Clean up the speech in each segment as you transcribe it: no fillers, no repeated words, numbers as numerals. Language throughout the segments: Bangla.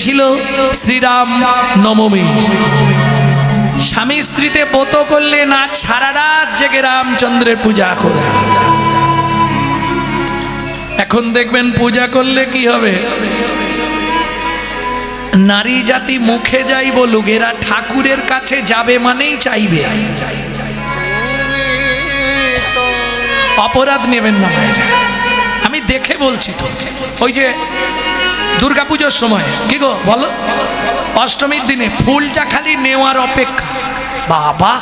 ছিল শ্রীরাম নবমী। স্বামী স্ত্রীতে ব্রত করলে না সারা রাত জেগে রামচন্দ্রের পূজা করে। এখন দেখবেন পূজা করলে কি হবে, নারী জাতি মুখে যাই বলুক, এরা ঠাকুরের কাছে যাবে মানেই চাইবে। অপরাধ নেবেন না মায়েরা, আমি দেখে বলছি তো। ওই যে দুর্গাপুজোর সময় কি গো বলো, অষ্টমীর দিনে ফুলটা খালি নেওয়ার অপেক্ষা, বাবা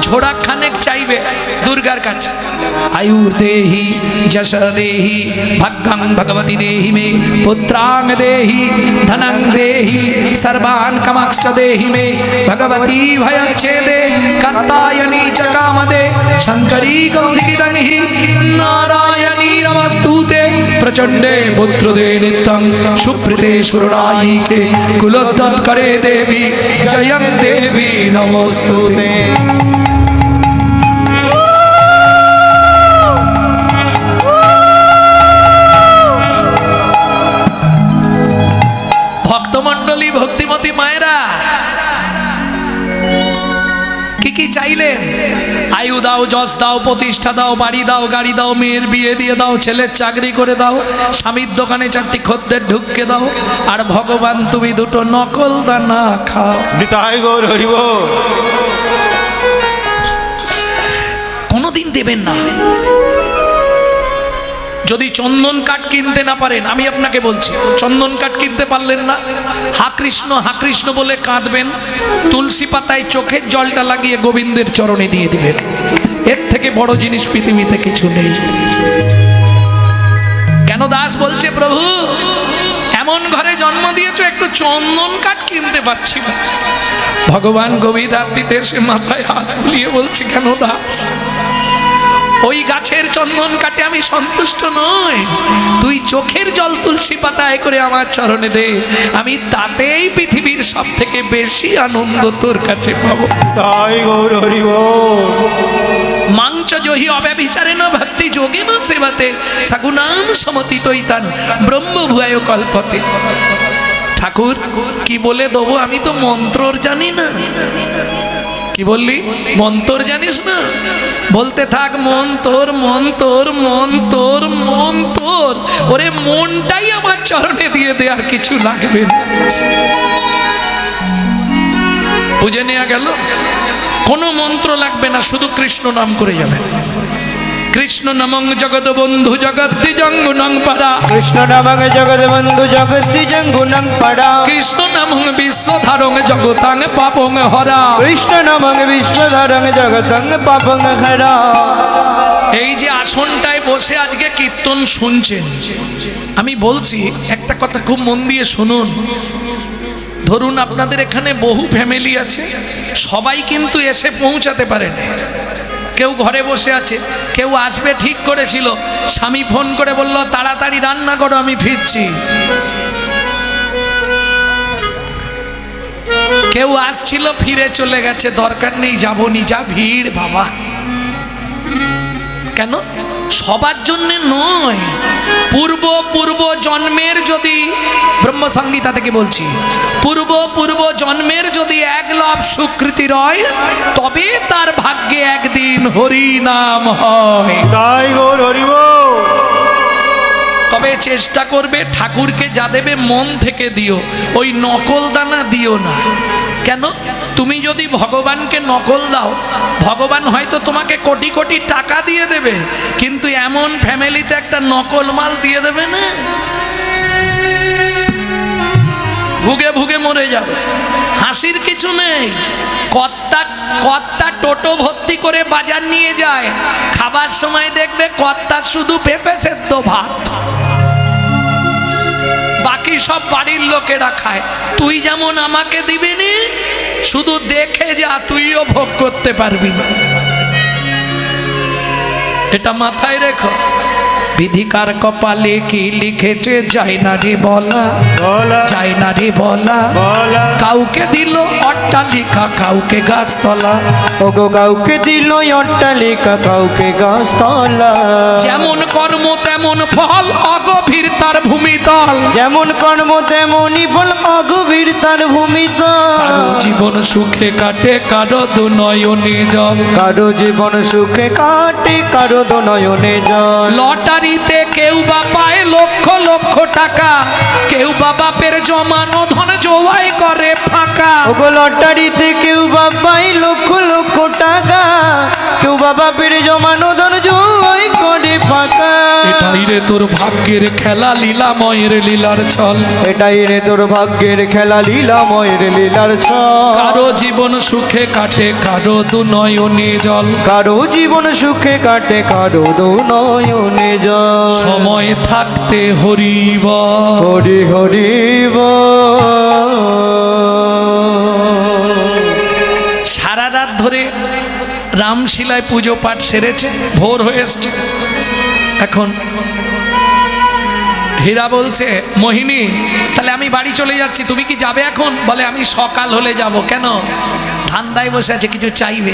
ঝোড়া খানেক চাইবে দুর্গার কাছে। আয়ুর দেহি যশ দেহি ভাগ্যং ভগবতী দেহি মে পুত্রাং দেহি ধনং দেহি সর্বান কামাক্ষ দেহি মে ভগবতী ভয়চ্ছেদে কাত্যায়নী চ কামদে শঙ্করী কৌশিকিদংহি নারায়ণী নমস্তুতে প্রচণ্ডে পুত্রদে নিত্যং সুপ্রীতে সুররায়িকে কুলোদ্যত করে দেবী জয়ং দেবী নমস্তুতে। ভক্তমণ্ডলী, ভক্তিমতী মায়েরা কি কি চাইলেন? আয়ু দাও, যশ দাও, প্রতিষ্ঠা দাও, বাড়ি দাও, গাড়ি দাও, মেয়ের বিয়ে দিয়ে দাও, ছেলের চাকরি করে দাও, স্বামীর দোকানে 4টি খদ্দের ঢুককে দাও, আর ভগবান তুমি 2টো নকল দানা খাও। নিতাই গৌর হরি বল। কোনোদিন দেবেন না। যদি চন্দন কাঠ কিনতে না পারেন, আমি আপনাকে বলছি, চন্দন কাঠ কিনতে পারলেন না, হা কৃষ্ণ বলে কাঁদবেন, তুলসী পাতায় চোখের জলটা লাগিয়ে গোবিন্দের চরণে দিয়ে দিবেন। এর থেকে বড় জিনিস পৃথিবীতে কিছু নেই। কেন দাস বলছে, প্রভু এমন ঘরে জন্ম দিয়েছো, একটু চন্দন কাঠ কিনতে পারছি না। ভগবান গভীর রাত্রিতে সে মাথায় হাত বুলিয়ে বলছে, কেন দাস, ওই গাছের চন্দন কাটে আমি সন্তুষ্ট নই, তুই চোখের জল তুলসী পাতায় করে আমার চরণে দে, আমি তাতেই পৃথিবীর সব থেকে বেশি আনন্দ তোর কাছে পাবো। তাই গৌর হরি বল। মাংচ জহি অব্যভিচারেণ ভক্তি যোগেন সেবাতে সাগুনাম সমতিতৈতান ব্রহ্মভূয়ায় কল্পতে। ঠাকুর কি বলে দেবো, আমি তো মন্ত্রর জানি না। কি বললি, মন্তর জানিস না? বলতে থাক মন তোর, মন তোর, মন তোর, মন তোর। ওরে মনটাই আমার চরণে দিয়ে দে, আর কিছু লাগবে না। বুঝে নেওয়া গেল? কোনো মন্ত্র লাগবে না, শুধু কৃষ্ণ নাম করে যাবে। কৃষ্ণ নামং জগৎ বন্ধু জগদ্দিজঙ্গুনং পারা, কৃষ্ণ নামং জগৎ বন্ধু জগদ্দিজঙ্গুনং পারা, কৃষ্ণ নামং বিশ্বধারং জগতাং পাপং হরা, কৃষ্ণ নামং বিশ্বধারং জগতাং পাপং হরা। এই যে আসনটায় বসে আজকে কীর্তন শুনছেন, আমি বলছি একটা কথা খুব মন দিয়ে শুনুন। ধরুন আপনাদের এখানে বহু ফ্যামিলি আছে, সবাই কিন্তু এসে পৌঁছাতে পারেন। কেউ ঘরে বসে আছে, কেউ আসবে ঠিক করেছিল, স্বামী ফোন করে বলল তাড়াতাড়ি রান্না করো আমি ফিরছি। কেউ আসছিল ফিরে চলে গেছে, দরকার নেই যাবনি, যা ভিড় বাবা। কেন? সবার জন্য নয়, পূর্ব জন্মের যদি, ব্রহ্মসংহিতা থেকে বলছি, পূর্ব জন্মের যদি 1 লাভ স্বীকৃতি রয়, তবে তার ভাগ্যে একদিন হরি নাম হয়। তাই গৌর হরি বল। তবে চেষ্টা করবে ঠাকুরকে যা দেবে মন থেকে দিও, ওই নকল দানা দিও না। কেন? তুমি যদি ভগবানকে নকল দাও, ভগবান হয়তো তোমাকে কোটি কোটি টাকা দিয়ে দেবে, কিন্তু এমন ফ্যামিলিতে একটা নকল মাল দিয়ে দেবে না, ভুগে ভুগে মরে যাবে। হাসির কিছু নেই। কর্তা টোটো ভর্তি করে বাজার নিয়ে যায়, খাবার সময় দেখবে কর্তা শুধু পেঁপে সেদ্ধ ভাত, বাকি সব বাড়ির লোকেরা খায়। তুই যেমন আমাকে দিবি নি, শুধু দেখে যা, তুইও ভোগ করতে পারবি না। এটা মাথায় রেখো। বিধিকার কপালে কি লিখেছে যায় না রে বলা, বলা যায় না রে বলা। বলা কাউকে দিল অট্টালিকা, কাউকে গাছতলা। ওগো কাউকে দিল অট্টালিকা, কাউকে গাছতলা। যেমন কর্ম তেমন ফল, অগভীর তার ভূমিতল। যেমন কর্ম তেমনই ফল, অগভীর তার ভূমিতল। কারো জীবন সুখে কাটে, কারো দুনয়নে জল। কারো জীবন সুখে কাটে, কারো নয়নে জল। লটারিতে কেউ বা পায় লক্ষ লক্ষ টাকা, কেউ বা বাপের জমানো ধন জোয়াই করে ফাঁকা। ওগো লটারিতে কেউ বা পায় লক্ষ লক্ষ টাকা, কেউ বা বাপের জমানো ধন জয় করে ফাঁকা। এটাই রে তোর ভাগ্যের খেলা, লীলাময়ের লীলার ছল। এটাই রে তোর ভাগ্যের খেলা, লীলাময়ের লীলার ছল। কারো জীবন সুখে কাটে, কারো দুনয়নে জল। কারো জীবন সুখে কাটে, কারো নয়নে জল। সময় থাকতে হরিব, হরি হরিব। সারা রাত ধরে রামশিলায় পুজো পাঠ সেরেছে, ভোর হয়ে এসছে। এখন হীরা বলছে, মোহিনী তাহলে আমি বাড়ি চলে যাচ্ছি, তুমি কি যাবে এখন? বলে আমি সকাল হলে যাব। কেন? ধান্দায় বসে আছে, কিছু চাইবে।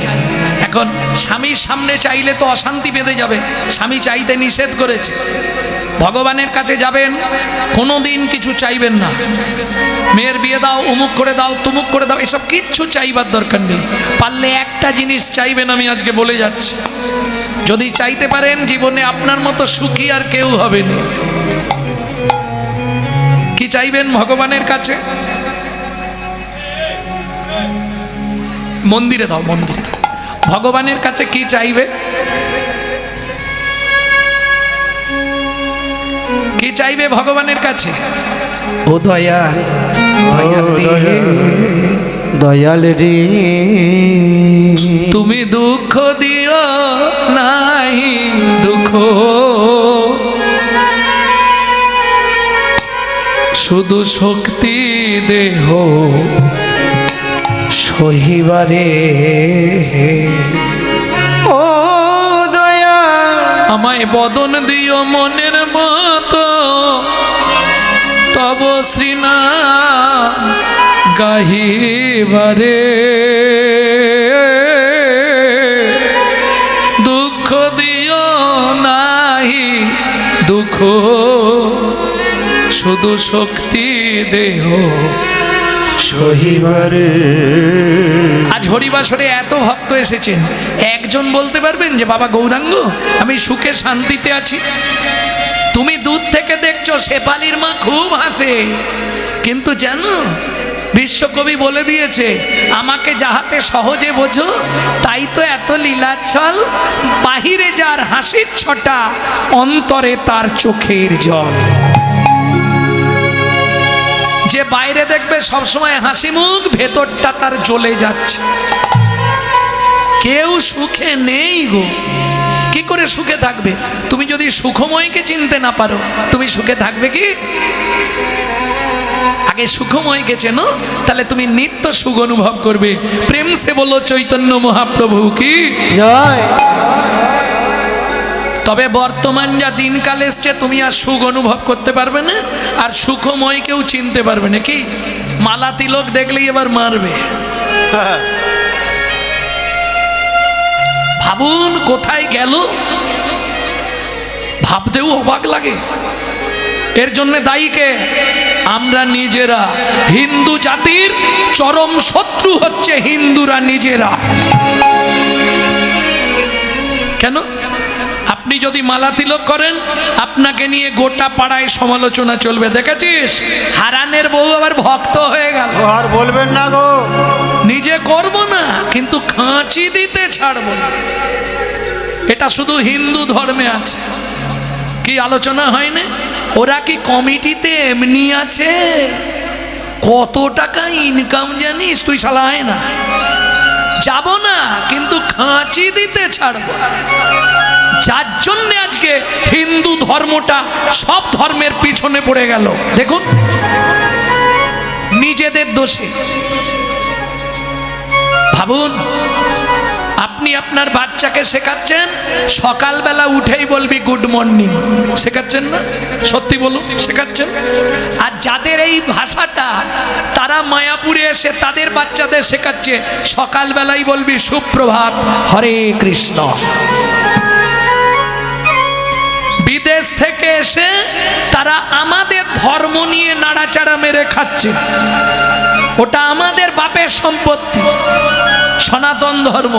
এখন স্বামীর সামনে চাইলে তো অশান্তি বেঁধে যাবে, স্বামী চাইতে নিষেধ করেছে। ভগবানের কাছে যাবেন, কোনো দিন কিছু চাইবেন না। মেয়ের বিয়ে দাও, অমুক করে দাও, তুমুক করে দাও, এসব কিচ্ছু চাইবার দরকার নেই। পারলে একটা জিনিস চাইবেন, আমি আজকে বলে যাচ্ছি। যদি চাইতে পারেন, জীবনে আপনার মতো সুখী আর কেউ হবে না। কি চাইবেন ভগবানের কাছে? মন্দিরে দাও, মন্দিরে। ভগবানের কাছে কি চাইবে? কি চাইবে ভগবানের কাছে? ও দয়াল, দয়াল রে, দয়াল রে, তুমি দুঃখ দিও নাই দুঃখ, শুধু শক্তি দেহ সহিবারে। ও দয়াল, আমায় বদন দিও মনের মতো, তব শ্রীনাম গাহিবারে। দুঃখ দিও নাহি দুঃখ, শুধু শক্তি দেহ সহিবারে। আজ হরিবাসরে এত ভক্ত এসেছেন, একজন বলতে পারবেন যে বাবা গৌরাঙ্গ আমি সুখে শান্তিতে আছি? তুমি দূর থেকে দেখছো শেফালির মা খুব হাসে, কিন্তু জানো বিশ্বকবি বলে দিয়েছে, আমাকে যাহাতে সহজে বোঝো তাই তো এত লীলাচ্ছল। বাহিরে যার হাসির ছটা, অন্তরে তার চোখের জল। যে বাইরে দেখবে সবসময় হাসি মুখ, ভেতরটা তার জ্বলে যাচ্ছে। কেউ সুখে নেই গো। কি করে সুখে থাকবে? তুমি যদি সুখময়কে চিনতে না পারো, তুমি সুখে থাকবে কি? আগে সুখময়কে চেনো, তাহলে তুমি নিত্য সুখ অনুভব করবে। প্রেম সে বলো চৈতন্য মহাপ্রভু কি জয়। তবে বর্তমান যা দিনকাল এসছে, তুমি আর সুখ অনুভব করতে পারবে না, আর সুখময়কেও চিনতে পারবে না। কি মালা তিলক দেখলেই এবার মারবে। ভাবুন কোথায় গেল, ভাবতেও অবাক লাগে। এর জন্য দায়ীকে আমরা নিজেরা। হিন্দু জাতির চরম শত্রু হচ্ছে হিন্দুরা নিজেরা। কেন? আপনি যদি মালা তিলক করেন, আপনাকে নিয়ে গোটা পাড়ায় সমালোচনা চলবে। দেখেছিস হারানের বউ আবার ভক্ত হয়ে গেল। আর বলবেন না গো, নিজে করব না, কিন্তু খাঁচি দিতে ছাড়ব না। এটা শুধু হিন্দু ধর্মে আছে। কি আলোচনা হয় না? ওরা কি কমিটিতে এমনি আছে? কত টাকা ইনকাম জানিস তুই? শালা হয় না, যাব না, কিন্তু খাঁচি দিতে ছাড়ব। যার জন্যে আজকে হিন্দু ধর্মটা সব ধর্মের পিছনে পড়ে গেল। দেখুন নিজেদের দোষে। ভাবুন আপনি আপনার বাচ্চাকে শেখাচ্ছেন সকালবেলা উঠেই বলবি গুড মর্নিং, শেখাচ্ছেন না? সত্যি বলুন, শেখাচ্ছেন? আর যাদের এই ভাষাটা, তারা মায়াপুরে এসে তাদের বাচ্চাদের শেখাচ্ছে সকালবেলাই বলবি সুপ্রভাত, হরে কৃষ্ণ। বিদেশ থেকে এসে তারা আমাদের ধর্ম নিয়ে নাড়াচাড়া মেরে খাচ্ছে, ওটা আমাদের বাপের সম্পত্তি, সনাতন ধর্ম।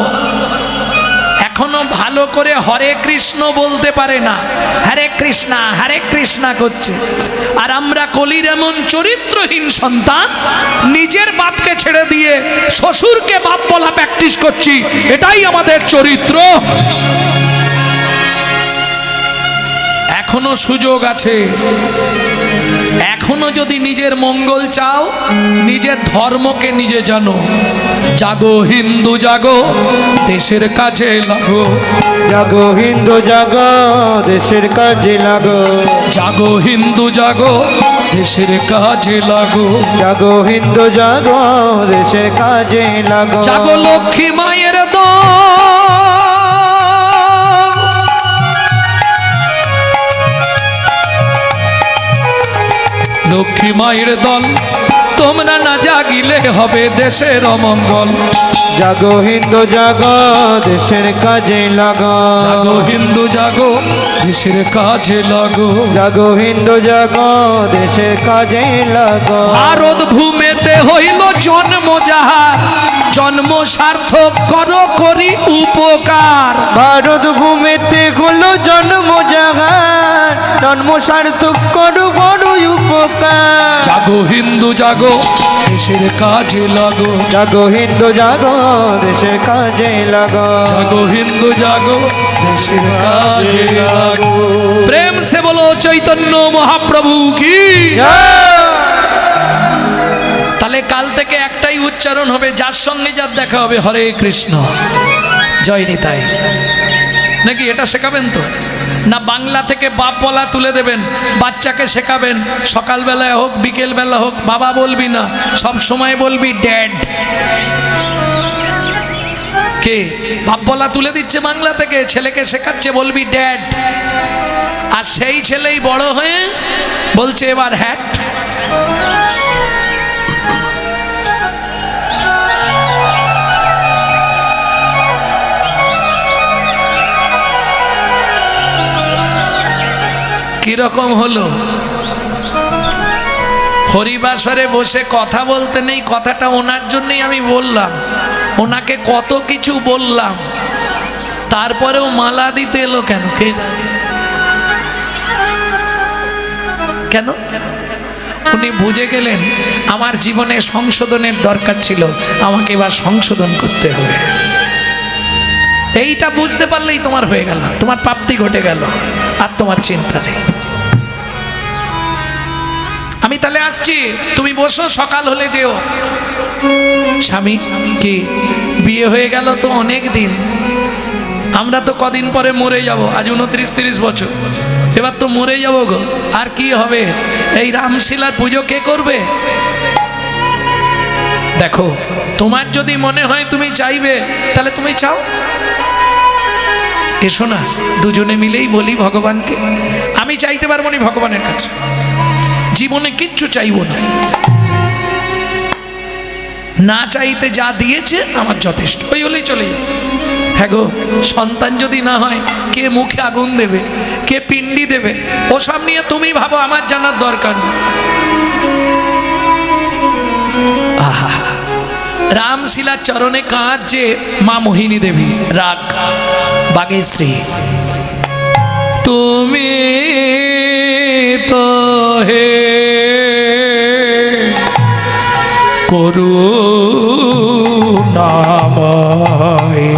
এখনো ভালো করে হরে কৃষ্ণ বলতে পারে না, হরে কৃষ্ণা করছে। আর আমরা কলির এমন চরিত্রহীন সন্তান, নিজের বাপকে ছেড়ে দিয়ে শ্বশুরকে বাপ বলা প্র্যাকটিস করছি, এটাই আমাদের চরিত্র। এখনো সুযোগ আছে, এখনো যদি নিজের মঙ্গল চাও, নিজের ধর্মকে নিজে জানো। জাগো হিন্দু জাগো, দেশের কাজে লাগো। জাগো হিন্দু জাগো, দেশের কাজে লাগো। জাগো হিন্দু জাগো, দেশের কাজে লাগো। জাগো হিন্দু জাগো, দেশের কাজে লাগো। জাগো লক্ষ্মী মায়ের দল, লক্ষ্মী মায়ের দল, তোমরা না জাগিলে হবে দেশের অমঙ্গল। জাগো হিন্দু জাগো, দেশের কাজে লাগো। জাগো হিন্দু জাগো, দেশের কাজে লাগো। জাগো হিন্দু জাগো, দেশের কাজে লাগো। ভারত ভূমেতে হইল জন্ম যাহার, জন্ম সার্থক করো করি উপকার। ভারত ভূমিতে হলো জন্ম জাগার, জন্ম সার্থক করো করো উপকার। জাগো হিন্দু জাগো, দেশের কাজে লাগো। জাগো হিন্দু জাগো, দেশের কাজে লাগো। জাগো হিন্দু জাগো, দেশের কাজে লাগো। প্রেম সে বলো চৈতন্য মহাপ্রভু কি। তাহলে কাল থেকে একটাই উচ্চারণ হবে, যার সঙ্গে যার দেখা হবে হরে কৃষ্ণ জয় নিতাই। নাকি এটা শেখাবেন তো? না বাংলা থেকে বাপ বলা তুলে দেবেন, বাচ্চাকে শেখাবেন সকালবেলায় হোক বিকেলবেলা হোক বাবা বলবি না, সব সময় বলবি ড্যাড। কে বাপ বলা তুলে দিচ্ছে বাংলা থেকে, ছেলেকে শেখাচ্ছে বলবি ড্যাড। আর সেই ছেলেই বড় হয়ে বলছে এবার হ্যাট। কিরকম হলো? হরিবাসরে বসে কথা বলতে নেই, কথাটা ওনার জন্যই আমি বললাম, ওনাকে কত কিছু বললাম, তারপরেও মালা দিতে এলো কেন? কে কেন? উনি বুঝে গেলেন আমার জীবনে সংশোধনের দরকার ছিল, আমাকে এবার সংশোধন করতে হবে। এইটা বুঝতে পারলেই তোমার হয়ে গেল, তোমার প্রাপ্তি ঘটে গেল, আর তোমার চিন্তা নেই। আমি তাহলে আসছি, তুমি বসো, সকাল হলে যেও। স্বামী কি বিয়ে হয়ে গেল তো অনেক দিন, আমরা তো কদিন পরে মরে যাব, আজ 29-30 বছর, এবার তো মরে যাব গো। আর কি হবে? এই রামশিলার পুজো কে করবে? দেখো, তোমার যদি মনে হয় তুমি চাইবে, তাহলে তুমি চাও, এসো না, দুজনে মিলেই বলি ভগবানকে। আমি চাইতে পারবো না ভগবানের কাছে, জীবনে কিচ্ছু চাইব না, না চাইতে যা দিয়েছে আমার যথেষ্ট, ওই হলেই চলে যাবে। হ্যাঁ গো, সন্তান যদি না হয় কে মুখে আগুন দেবে, কে পিণ্ডি দেবে, ওসব নিয়ে তুমি ভাবো, আমার জানার দরকার নেই। আহা, রামশিলার চরণে কাঁদছে মা মোহিনী দেবী, রাগ বাগেশ্রী। তুমি তো হে করুণাময়,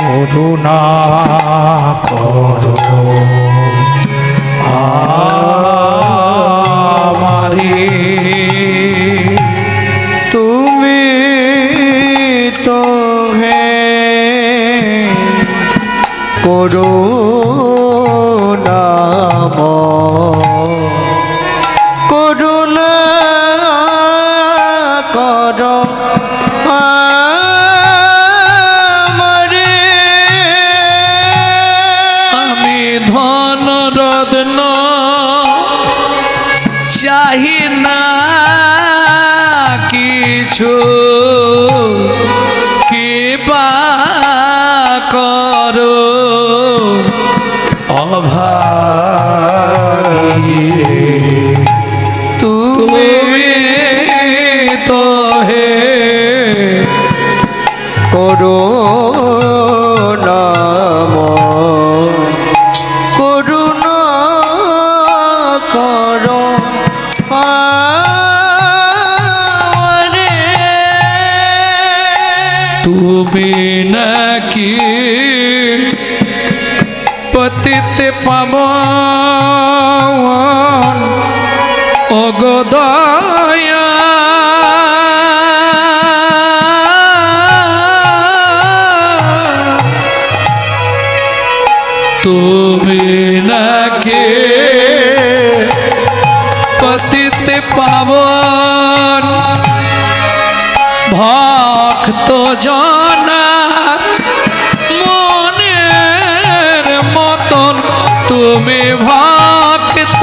করুণা করো আমারে। তুমি তো হে করুণাময়, করুণা করো তুমি নাকি পতিত পাবন ওগো দয়া তুমি নাকি পতিত পাবন ভক্ত জনার মনের মতন তুমি ভক্ত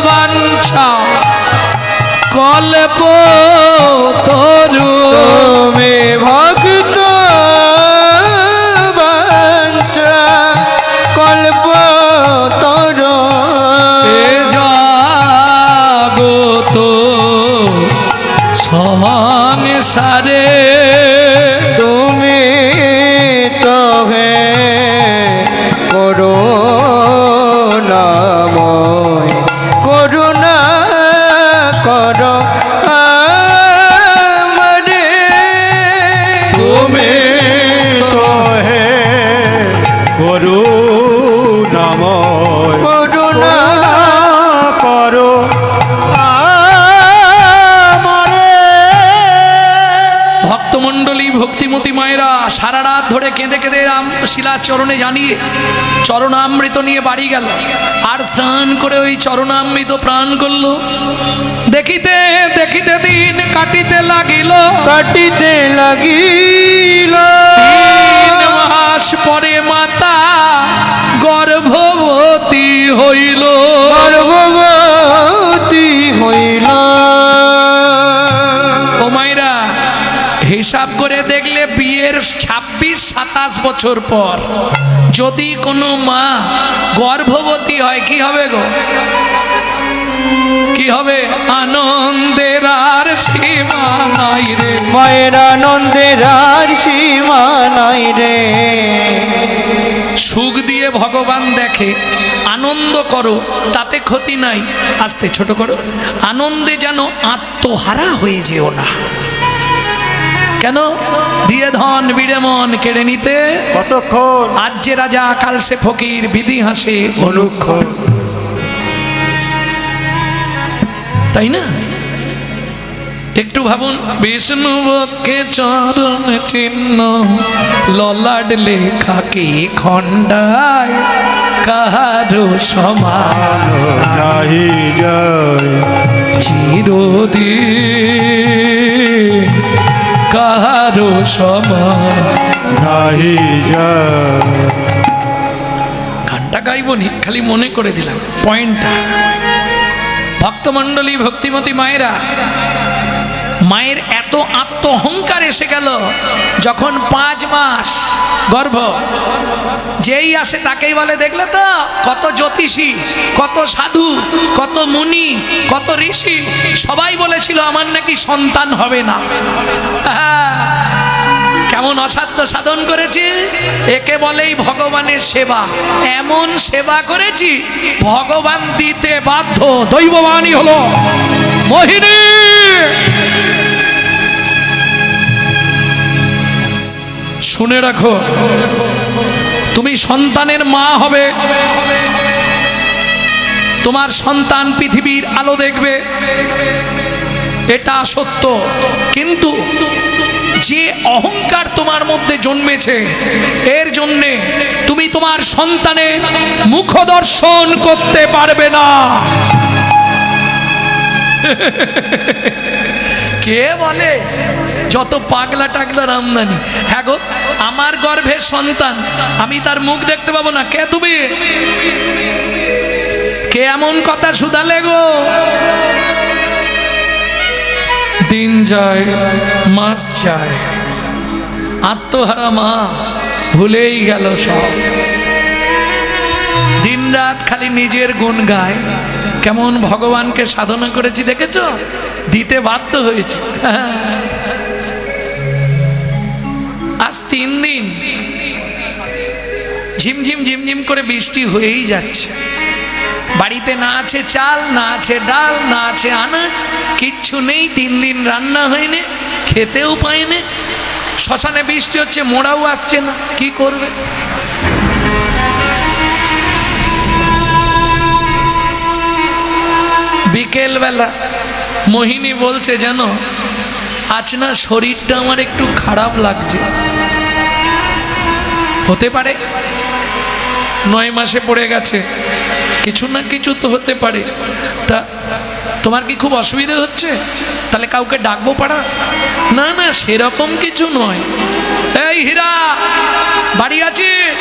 বাঞ্ছা কল্প তরু তুমি ভক্ত বাঞ্ছা কল্প তর এ জগত সংসারে তুমি তো হে করুণাময় করুণা কর আমারে তুমি তো হে করুণাময় করুণা করো আমারে। ভক্তমণ্ডলী ভক্তিমতী মায়েরা সারা রাত ধরে কেঁদে কেঁদে রাম শিলা চরণে জানিয়ে চরণামৃত নিয়ে বাড়ি গেল আর স্নান করে ওই চরণামৃত প্রাণ করলো। দেখিতে দেখিতে দিন কাটিতে লাগিল কাটিতে লাগিল 3 মাস পরে মাতা গর্ভবতী হইল। গর্ভবতী হইল ও মায়েরা হিসাব করে দেখলে বিয়ের 26-27 বছর পর যদি কোনো মা গর্ভবতী হয় কি হবে গো? কি হবে? আনন্দের আর সীমা নাই রে। মায়ের আনন্দের আর সীমা নাই রে। সুখ দিয়ে ভগবান দেখে আনন্দ করো তাতে ক্ষতি নাই, আস্তে ছোট করো, আনন্দে যেন আত্মহারা হয়ে যেও না। কেন? দিয়ে ধন বিড়ে মন কেড়ে নিতে কতক্ষণ আজ যে রাজা কাল সে ফকির বিধি হাসে অনুক্ষণ। তাই না? একটু ভাবুন, বিষ্ণু বক্ষে চরণ চিহ্ন ললাট লেখা কি খণ্ডায় কাহারো সমান নাহি যায় চিরদিন কাহারো সমান। নাহি যায়। গানটা গাইবনি, খালি মনে করে দিলাম পয়েন্টটা। ভক্তমণ্ডলী ভক্তিমতী মায়েরা, মায়ের এত আত্ম অহংকার এসে গেল যখন 5 মাস গর্ভ, যেই আসে তাকেই বলে দেখলে তো কত জ্যোতিষী, কত সাধু, কত মুনি, কত ঋষি সবাই বলেছিল আমার নাকি সন্তান হবে না। কেমন অসাধ্য সাধন করেছি, একে বলেই ভগবানের সেবা। এমন সেবা করেছি ভগবান দিতে বাধ্য, দৈববাণী হলো মোহিনী। শুনে রাখো, তুমি সন্তানের মা হবে, তোমার সন্তান পৃথিবীর আলো দেখবে, এটা সত্য। কিন্তু যে অহংকার তোমার মধ্যে জন্মেছে এর জন্যে তুমি তোমার সন্তানের মুখ দর্শন করতে পারবে না। কে বলে যত পাগলা টাগলার আমদানি? হ্যাঁ গো, আমার গর্ভের সন্তান, আমি তার মুখ দেখতে পাবো না। কে তুমি? কে এমন কথা শুধালে গো? দিন যায় মাস যায়, আত্মহারা মা ভুলেই গেল সব। দিন রাত খালি নিজের গুণ গায়। কেমন ভগবানকে সাধনা করেছি দেখেছো? দিতে বাধ্য হয়েছে। আজ 3 দিন ঝিমঝিম ঝিমঝিম করে বৃষ্টি হয়েই যাচ্ছে। বাড়িতে না আছে চাল, না আছে ডাল, না আছে আনাজ, কিচ্ছু নেই। 3 দিন রান্না হয়নি, খেতেও পাইনি। শ্মশানে বৃষ্টি হচ্ছে, মোড়াও আসছে না, কি করবে? বিকেলবেলা মোহিনী বলছে, জানো আজ না শরীরটা আমার একটু খারাপ লাগছে। হতে পারে 9 মাসে পড়ে গেছে, কিছু না কিছু তো হতে পারে। তা তোমার কি খুব অসুবিধা হচ্ছে? তাহলে কাউকে ডাকবো পাড়া? না না, সেরকম কিছু নয়। এই হীরা, বাড়ি আছিস?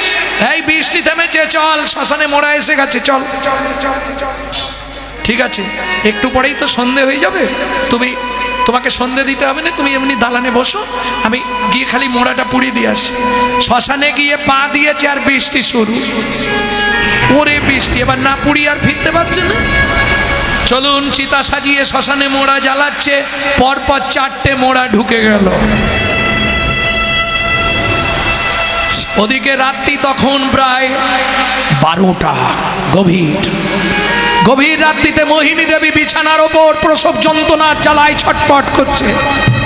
এই বৃষ্টি থেমেছে, চল, শ্মশানে মোড়া এসে গেছে, চল। ঠিক আছে, একটু পরেই তো সন্ধে হয়ে যাবে, তোমাকে সন্ধে দিতে হবে না, তুমি এমনি দালানে বসো, আমি গিয়ে খালি মোড়াটা পুড়িয়ে দিয়ে আসি। শ্মশানে গিয়ে পা দিয়েছে আর বৃষ্টি শুরু। ওরে বৃষ্টি, এবার না পুড়িয়ে আর ফিরতে পারছে না। চলুন, চিতা সাজিয়ে শ্মশানে মোড়া জ্বালাচ্ছে, পরপর 4টে মোড়া ঢুকে গেল। ওদিকে রাত্রি তখন প্রায় 12টা। গভীর রাত্রিতে মোহিনী দেবী বিছানার ওপর প্রসব যন্ত্রণার জ্বালায় ছটপট করছে।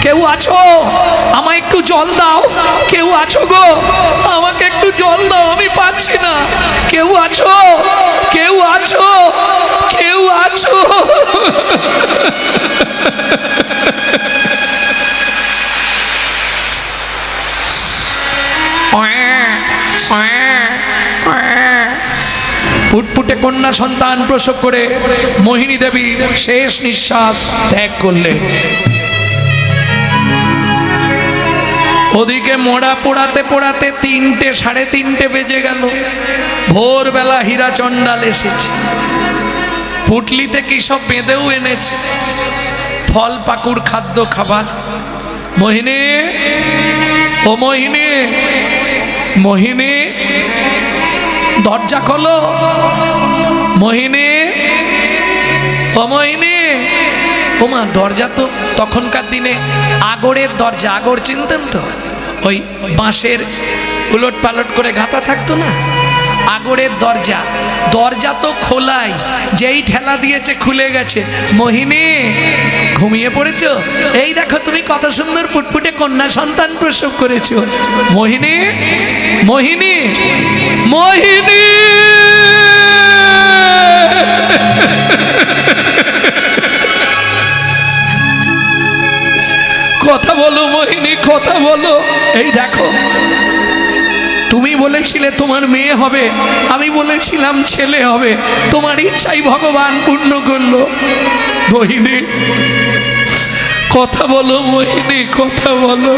কেউ আছো? আমায় একটু জল দাও। কেউ আছো গো? আমাকে একটু জল দাও, আমি পাচ্ছি না। কেউ আছো? কেউ আছো? কেউ আছো? ফুটফুটে কন্যা সন্তান প্রসব করে মোহিনী দেবী শেষ নিঃশ্বাস ত্যাগ করলেন। ওদিকে মোড়া পোড়াতে পোড়াতে 3টে, 3:30 বেজে গেল। ভোরবেলা হীরা চণ্ডাল এসেছে, পুটলিতে কি সব বেঁধেও এনেছে, ফল পাকুড় খাদ্য খাবার। মোহিনী, ও মোহিনী, মোহিনী, দরজা খোলো। মোহিনী, ও মোহিনী। ওমা, দরজা তো তখনকার দিনে আগড়ের দরজা, আগড় চিনতেন তো? ওই বাঁশের উলট পালট করে গাঁথা থাকতো না, আগড়ের দরজা। দরজা তো খোলাই, যেই ঠেলা দিয়েছে খুলে গেছে। মোহিনী, ঘুমিয়ে পড়েছ? এই দেখো, তুমি কত সুন্দর ফুটফুটে কন্যা সন্তান প্রসব করেছো। মোহিনী, মোহিনী, মোহিনী। কথা বলো মোহিনী, কথা বলো। এই দেখো, তুমি বলেছিলে তোমার মেয়ে হবে, আমি বলেছিলাম ছেলে হবে, তোমার ইচ্ছাই ভগবান পূর্ণ করলো। মোহিনী, কথা বলো মোহিনী, কথা বলো।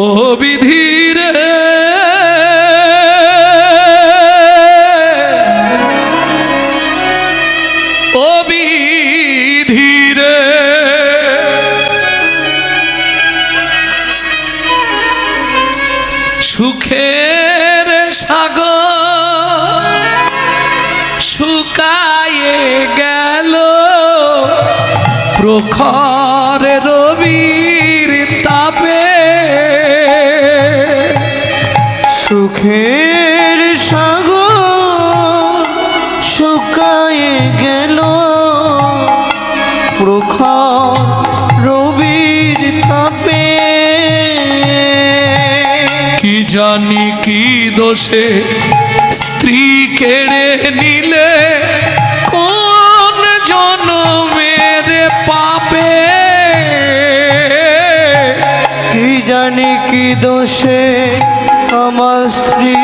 ও বিধিরে, ও বিধিরে, সুখের সাগর শুকায়ে গেল, প্রখর রবির তাপে। সুখের সাগর শুকায়ে গেল, প্রখর রবির তাপে। কি জানি কি দোষে স্ত্রী কেড়ে নিলে, কোন জনমের পাপে। কি জানি কি দোষে আমার স্ত্রী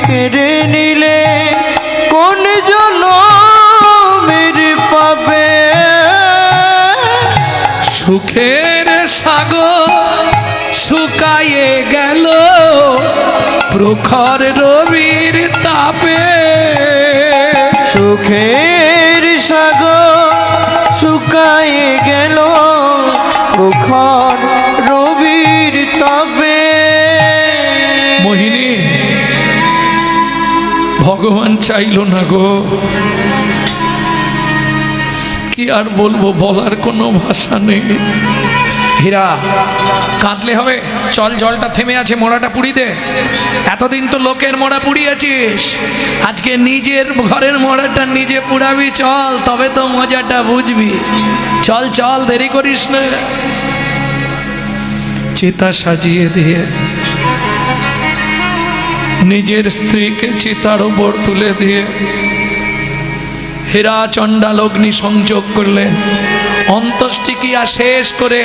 কেড়ে নিলে, কোন জনমের পাপে। সুখের সাগর শুকায়ে গেল, প্রখর রবির তাপে। সুখের সাগর শুকায়ে গেল, প্রখর রবির তাপে। মোহিনী, ভগবান চাইলো না গো, কি আর বলবো, বলার কোনো ভাষা নেই। হীরা, কাঁদলে হবে? চল, জলটা থেমে আছে, মোড়াটা পুড়ি দে। এতদিন তো লোকের মোড়া পুড়িয়েছিস, আজকে নিজের ঘরের মোড়াটা নিজে পুড়াবি। চল, তবে তো মজাটা বুঝবি। চল চল, দেরি করিস না। চিতা সাজিয়ে দিয়ে নিজের স্ত্রীকে চিতার উপর তুলে দিয়ে হীরা চণ্ডাল অগ্নি সংযোগ করলেন। অন্ত্যেষ্টিক্রিয়া শেষ করে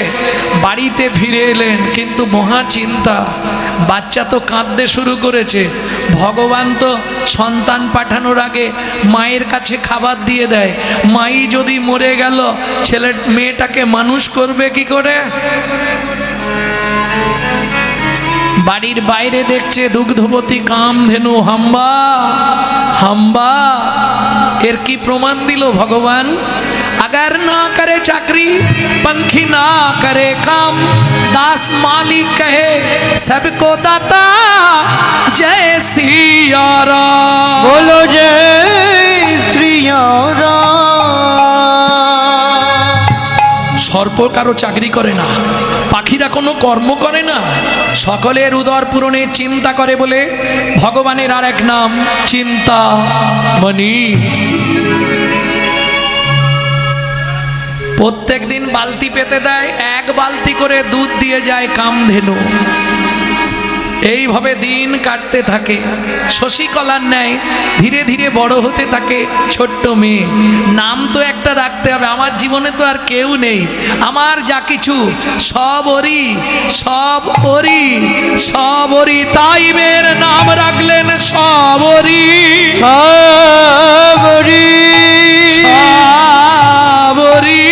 বাড়িতে ফিরে এলেন, কিন্তু মহা চিন্তা, বাচ্চা তো কাঁদতে শুরু করেছে। ভগবান তো সন্তান পাঠানোর আগে মায়ের কাছে খাবার দিয়ে দেয়। মাই যদি মরে গেল, মেয়েটাকে মানুষ করবে কি করে? বাড়ির বাইরে দেখছে দুগ্ধবতী কামধেনু হাম্বা হাম্বা। এর কি প্রমাণ দিল ভগবান? अगर ना करे चाकरी, पंखी ना करे काम, दास मालिक कहे सबको दाता, जय सिया राम। बोलो जय श्रिया राम। সর্প কারো চাকরি করে না, পাখিরা কোনো কর্ম করে না, সকলের উদর পূরণে চিন্তা করে বলে ভগবানের আর এক নাম চিন্তামণি। প্রত্যেক দিন বালতি পেতে দেয়, এক বালতি করে দুধ দিয়ে যায় কামধেনু। এইভাবে দিন কাটতে থাকে। শশীকলার ন্যায় ধীরে ধীরে বড় হতে থাকে ছোট্ট মেয়ে। নাম তো একটা রাখতে হবে, আমার জীবনে তো আর কেউ নেই, আমার যা কিছু সব ওরই, সব ওরই, সব ওরই। তাই মেয়ের নাম রাখলেন সবরি, সবরি, সবরি,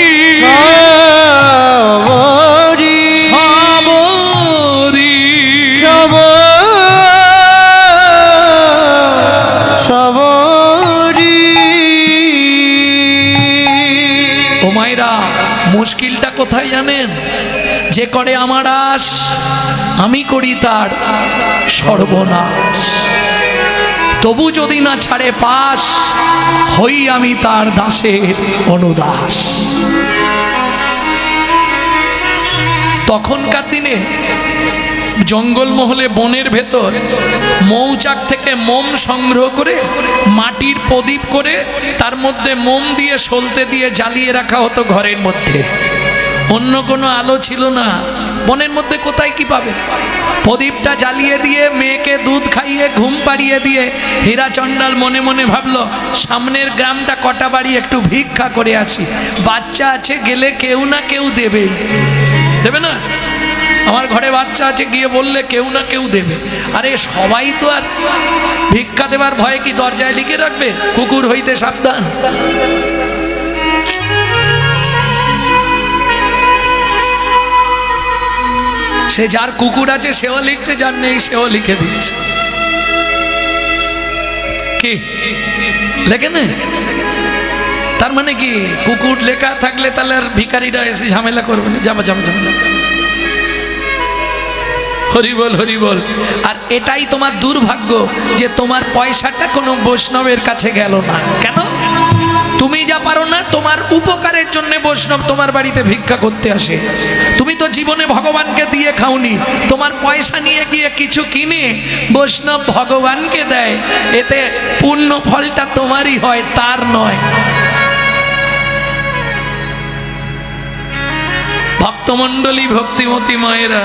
সবরি, সবরি। ও মায়েরা, মুশকিলটা কোথায় জানেন? যে করে আমার আশ, আমি করি তার সর্বনাশ। তবু যদি না ছাড়ে পাশ, হই আমি তার দাসের অনুদাস। তখনকার দিনে জঙ্গলমহলে বনের ভেতর মৌচাক থেকে মোম সংগ্রহ করে মাটির প্রদীপ করে তার মধ্যে মোম দিয়ে সলতে দিয়ে জ্বালিয়ে রাখা হতো ঘরের মধ্যে। অন্য কোনো আলো ছিল না, বনের মধ্যে কোথায় কি পাবে? প্রদীপটা জ্বালিয়ে দিয়ে মেয়েকে দুধ খাইয়ে ঘুম পাড়িয়ে দিয়ে হীরা চণ্ডাল মনে মনে ভাবলো, সামনের গ্রামটা কটা বাড়ি একটু ভিক্ষা করে আসি, বাচ্চা আছে, গেলে কেউ না কেউ দেবেই, দেবে না? আমার ঘরে বাচ্চা আছে, গিয়ে বললে কেউ না কেউ দেবে। আরে সবাই তো আর ভিক্ষা দেবার ভয়ে কি দরজায় লিখে রাখবে কুকুর হইতে সাবধান? সে যার কুকুর আছে সেও লিখছে, যার নেই সেও লিখে দিচ্ছে। কি লেখে না? তার মানে কি কুকুর লেখা থাকলে তাহলে আর ভিখারিরা এসে ঝামেলা করবে না, যাবা যাবা ঝামেলা। হরি বল, হরি বল। আর এটাই তোমার দুর্ভাগ্য যে তোমার পয়সাটা কোনো বৈষ্ণবের কাছে গেল না। কেন? তুমি যা পারো না, তোমার উপকারের জন্য বৈষ্ণব তোমার বাড়িতে ভিক্ষা করতে আসে। তুমি তো জীবনে ভগবানকে দিয়ে খাওনি, তোমার পয়সা নিয়ে গিয়ে কিছু কিনে বৈষ্ণব ভগবানকে দেয়, এতে পূর্ণ ফলটা তোমারই হয়, তার নয়। ভক্তমণ্ডলী, ভক্তিমতী মায়েরা,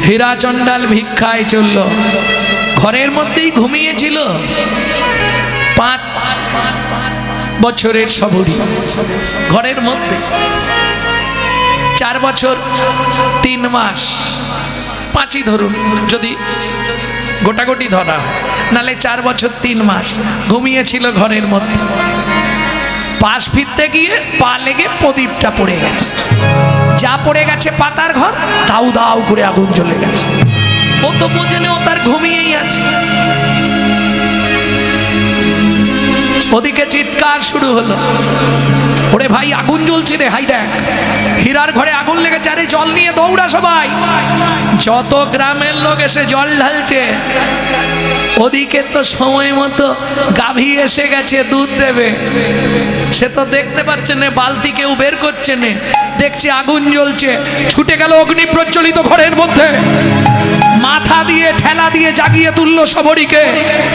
হীরা চণ্ডাল ভিক্ষায় চলল। ঘরের মধ্যেই ঘুমিয়েছিল 5 বছরের সবরি, ঘরের মধ্যে 4 বছর 3 মাস, 5ই ধরুন যদি গোটাগোটি ধরা হয়, নালে 4 বছর 3 মাস ঘুমিয়েছিল ঘরের মধ্যে। পাশ ফিরতে গিয়ে পা লেগে প্রদীপটা পড়ে গেছে। যা পড়ে গেছে পাতার ঘর, দাউ দাউ করে আগুন জ্বলে গেছে। ও তো বোঝে না, ও তার ঘুমিয়েই আছে। ওদিকে চিৎকার শুরু হলো, ওরে ভাই আগুন জ্বলছে রে, হাই দেখ হীরার ঘরে আগুন লেগেছে, আরে জল নিয়ে দৌড়া সবাই। যত গ্রামের লোক এসে জল ঢালছে। ওদিকে তো সময় মতো গাভী এসে গেছে দুধ দেবে, সে তো দেখতে পাচ্ছে না, বালতি কেউ বের করছে না, দেখছে আগুন জ্বলছে, ছুটে গেল অগ্নি প্রজ্বলিত ঘরের মধ্যে, মাথা দিয়ে ঠেলা দিয়ে জাগিয়ে তুললো সবরীকে।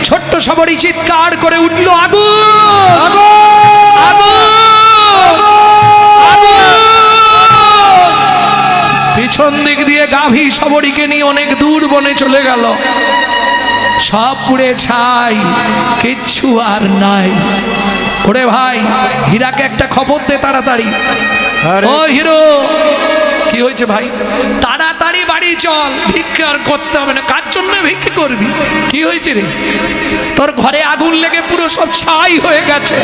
ছোট্ট সবরী চিৎকার করে উঠল, আগুন, আগুন, আগুন। গাভী সবরীকে নিয়ে অনেক দূর বনে চলে গেল, সব পুড়ে ছাই, কিচ্ছু আর নাই। ওরে ভাই, হীরাকে একটা খবর দে তাড়াতাড়ি। আরে ও হিরো, কি হয়েছে ভাই? তাড়াতাড়ি বাড়ি চল, ভিক্ষা আর করতে হবে না। কার জন্য ভিক্ষা করবি? কি হয়েছে রে? তোর ঘরে আগুন লেগে পুরো সব ছাই হয়ে গেছে।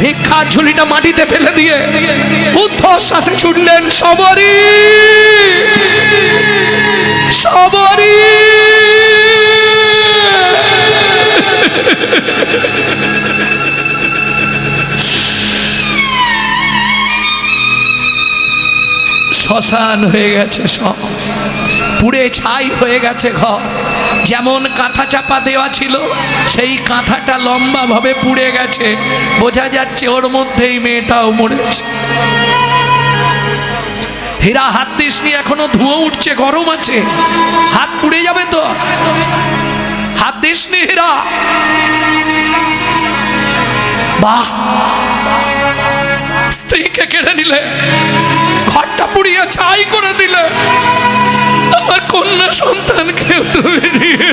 ভিক্ষার ঝুলিটা মাটিতে ফেলে দিয়ে ঊর্ধ্বশ্বাসে ছুটলেন, সবরী সবরী। শ্মশান হয়ে গেছে, সব পুড়ে ছাই হয়ে গেছে ঘর। যেমন কাঁথা চাপা দেওয়া ছিল, সেই কাঁথাটা লম্বা ভাবে পুড়ে গেছে, বোঝা যাচ্ছে ওর মধ্যেই মেয়েটাও মরেছে। হীরা হাত দিসনি, এখনো ধুয়ো উঠছে, গরম আছে, হাত পুড়ে যাবে তো। হাত দিসনি হীরা। বাহ, স্ত্রীকে কেড়ে নিলে, ঘরটা পুড়িয়ে ছাই করে দিলে, আমার কন্যা সন্তানকে তুমি নিয়ে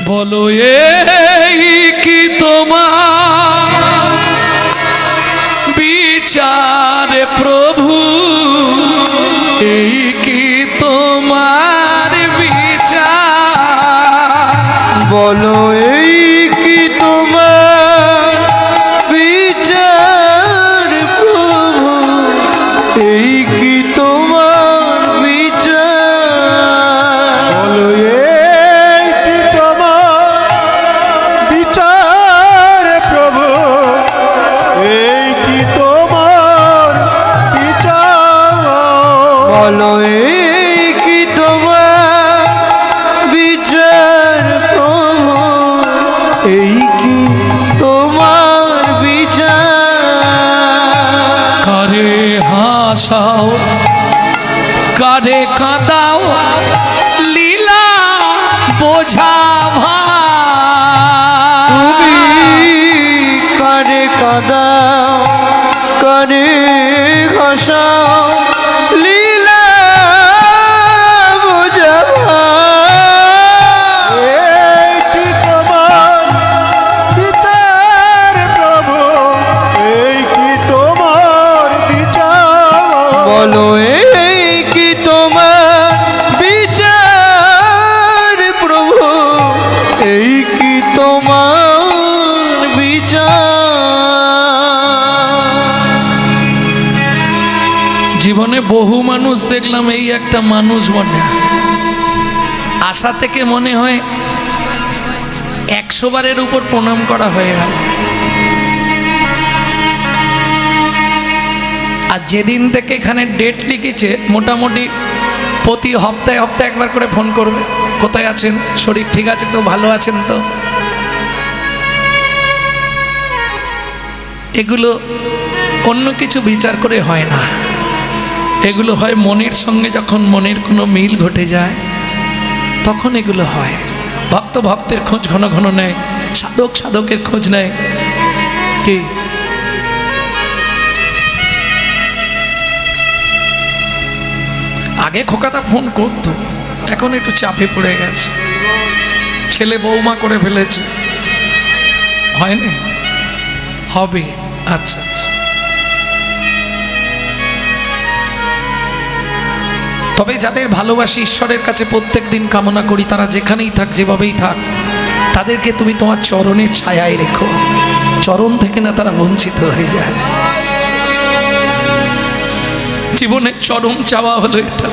বলো, এই কি তোমার বিচারে প্রভু? এই কি তোমার বিচার? বলো এই কি তোমার বিচার প্রভু? এই কি তোমার বিচার? বলো এই কি তোমার বিচার প্রভু? এই কি তোমার বিচার? বলো এই কি তোমার বিচার প্রভু? এই কি তোমার বিচার? কারে হাসাও, কারে কাঁদাও, লীলা বোঝা তুমি ভাই। কারে কাঁদাও, কারে ঘষাও, লীলা বোঝাবা। এই কি তোমার বিচার প্রভু? এই কি তোমার বিচার? বলো এই কি তোমার বিচার প্রভু? এই কি তোমার বিচার? জীবনে বহু মানুষ দেখলাম, এই একটা মানুষ মনে আশা থেকে মনে হয় 100 বারের উপর প্রণাম করা হয়ে গেল। আর যেদিন থেকে এখানে ডেট লিখেছে, মোটামুটি প্রতি হপ্তাহে হপ্তাহে একবার করে ফোন করবে, কোথায় আছেন, শরীর ঠিক আছে তো, ভালো আছেন তো। এগুলো অন্য কিছু বিচার করে হয় না, এগুলো হয় মনের সঙ্গে যখন মনের কোনো মিল ঘটে যায় তখন এগুলো হয়। ভক্ত ভক্তের খোঁজ ঘন ঘন নেয়, সাধক সাধকের খোঁজ নেয়। কি আগে খোকাটা ফোন করতো, এখন একটু চাপে পড়ে গেছে, ছেলে বৌমা করে ফেলেছে, হয়নি, হবে। আচ্ছা আচ্ছা, তবে যাদের ভালোবাসি, ঈশ্বরের কাছে প্রত্যেক দিন কামনা করি, তারা যেখানেই থাক, যেভাবেই থাক, তাদেরকে তুমি তোমার চরণের ছায়ায় রেখো, চরণ থেকে না তারা বঞ্চিত হয়ে যায়। জীবনের চরম চাওয়া হলো এটা।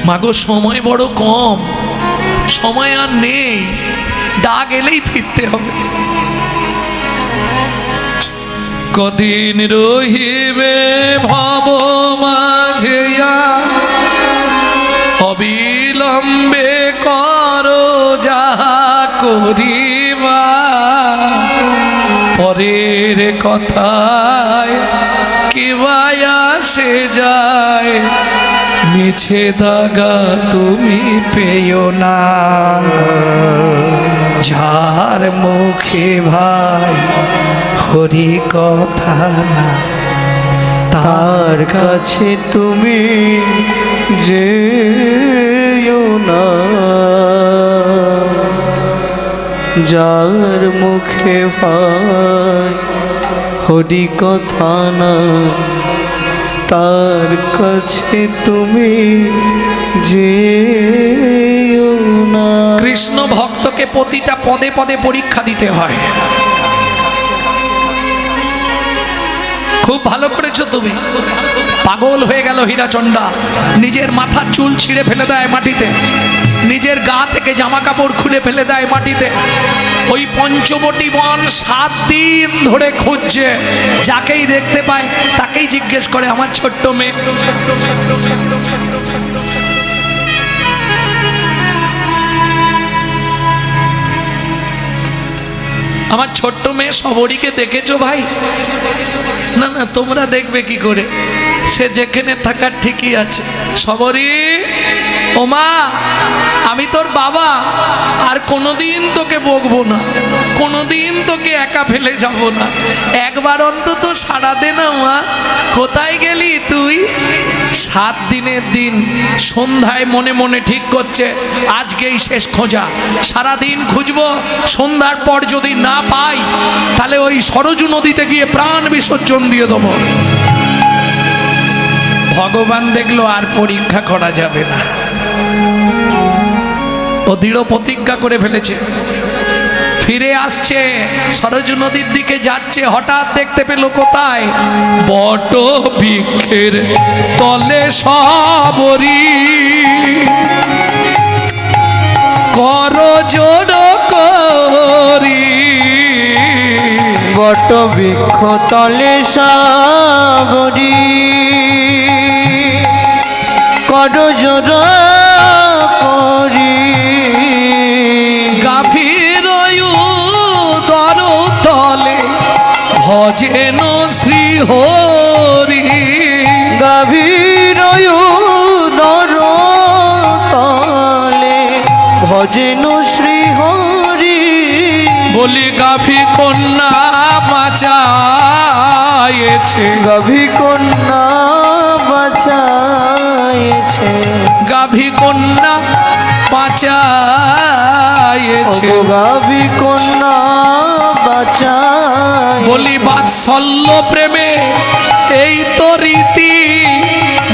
মাগো, সময় বড় কম, সময় আর নেই, ডাক এলেই ফিরতে হবে। কদিন রহিবে ভব মাঝে, অবিলম্বে করো যাহা করিবা, পরের কথায় কি আসে যায়, মিছে দাগা তুমি পেও না, যার মুখে ভাই হরি কথা না, তার কাছে তুমি যেও না, যার মুখে ভাই হরি কথা না, তার কাছে তুমি যেও না। কৃষ্ণ ভক্তকে প্রতিটা পদে পদে পরীক্ষা দিতে হয়। খুব ভালো করেছো তুমি। পাগল হয়ে গেল হীরাচণ্ডা, নিজের মাথার চুল ছিঁড়ে ফেলে দেয় মাটিতে, নিজের গা থেকে জামা কাপড় খুলে ফেলে দেয় মাটিতে। ওই পঞ্চবটী বন 7 দিন ধরে খুঁজছে, যাকেই দেখতে পায় তাকেই জিজ্ঞেস করে আমার ছোট্ট মেয়ে। আমার ছোট্ট মেয়ে সবরীকে দেখেছো ভাই? না না, তোমরা দেখবে কি করে, সে যেখানে থাকার ঠিকই আছে। সবরী, ও মা, আমি তোর বাবা, আর কোনোদিন তোকে বকবো না, কোনোদিন তোকে একা ফেলে যাব না, একবার অন্তত সাড়া দে না মা, কোথায় গেলি তুই? 7 দিনের দিন সন্ধ্যায় মনে মনে ঠিক করছে আজকেই শেষ খোঁজা, সারাদিন খুঁজবো, সন্ধ্যার পর যদি না পাই তাহলে ওই সরজু নদীতে গিয়ে প্রাণ বিসর্জন দিয়ে দেবো। ভগবান দেখলো আর পরীক্ষা করা যাবে না, ও দৃঢ় প্রতিজ্ঞা করে ফেলেছে, ফিরে আসছে, সরজু নদীর দিকে যাচ্ছে। হঠাৎ দেখতে পেল কোথায়? বট বৃক্ষের তলে সবরী, কর জোড় করি। বট বৃক্ষ তলে সবরী, কর জোড় করি। গাভীর উদর তলে ভজেন শ্রী হরি, গভীর উদর তলে ভজেন শ্রী হরি। বলি গাভী কন্যা বাঁচায়েছে, গাভী কন্যা বাঁচায়েছে, গাভী কন্যা বাঁচায়েছে। গাভী কন্যা বাঁচায়েছে। বলি বাৎসল্য প্রেমে এই তো রীতি,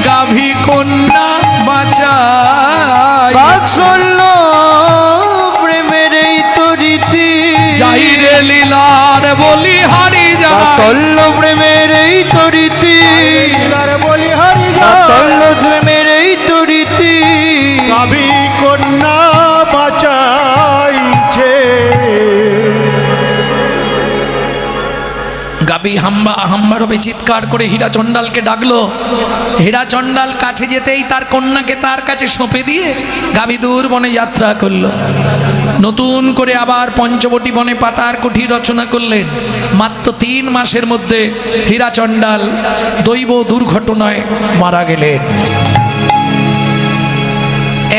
গাভী কন্যা বাঁচায়। বাৎসল্য প্রেমের এই তো রীতি, যাই রে লীলার বলি হারি যায়। বাৎসল্য প্রেমের এই তো রীতি, বলি হরি বাৎসল্য প্রেমের এই তো রীতি। গাভী কন্যা বাঁচাইছে। গাভী হাম্বা হাম্বারবে চিৎকার করে হীরাচণ্ডালকে ডাকলো। হীরাচণ্ডাল কাছে যেতেই তার কন্যাকে তার কাছে সঁপে দিয়ে গাভী দূর বনে যাত্রা করলো। নতুন করে আবার পঞ্চবটী বনে পাতার কুঠি রচনা করলেন। মাত্র 3 মাসের মধ্যে হীরাচণ্ডাল দৈব দুর্ঘটনায় মারা গেলেন।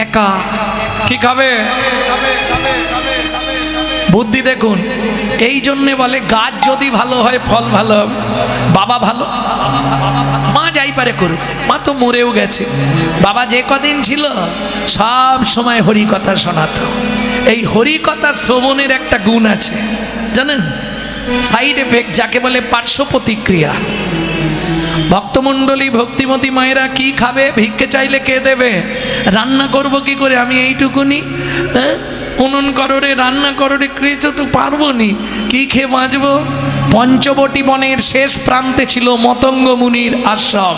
একা কি খাবে? বুদ্ধি দেখুন, এই জন্যে বলে গাছ যদি ভালো হয় ফল ভালো হবে। বাবা ভালো, মা যাই পারে করুক, মা তো মরেও গেছে। বাবা যে কদিন ছিল সব সময় হরিকথা শোনাতো। এই হরিকথা শ্রবণের একটা গুণ আছে জানেন, সাইড এফেক্ট, যাকে বলে পার্শ্ব প্রতিক্রিয়া। ভক্তমণ্ডলী ভক্তিমতী মায়েরা কি খাবে? ভিক্ষে চাইলে কে দেবে? রান্না করব কি করে? আমি এইটুকুনি, হ্যাঁ, উনুন কররে রান্না কররে খেয়েছো তো পারবো নি, কি খেয়ে বাঁচবো? পঞ্চবটী বনের শেষ প্রান্তে ছিল মতঙ্গ মুনির আশ্রম।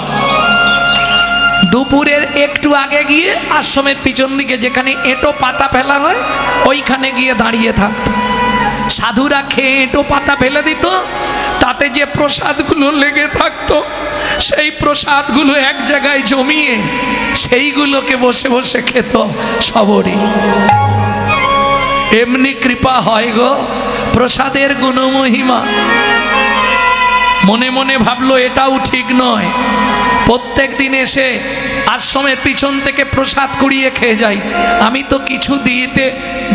দুপুরের একটু আগে গিয়ে আশ্রমের পিছন দিকে যেখানে এঁটো পাতা ফেলা হয় ওইখানে গিয়ে দাঁড়িয়ে থাকতো। সাধুরা খেয়ে এঁটো পাতা ফেলে দিত, তাতে যে প্রসাদগুলো লেগে থাকতো সেই প্রসাদগুলো এক জায়গায় জমিয়ে সেইগুলোকে বসে বসে খেত সবরই। এমনি কৃপা হয় গো, প্রসাদের গুণমহিমা। মনে মনে ভাবলো এটাও ঠিক নয়, প্রত্যেক দিন এসে আশ্রমের পিছন থেকে প্রসাদ কুড়িয়ে খেয়ে যাই। আমি তো কিছু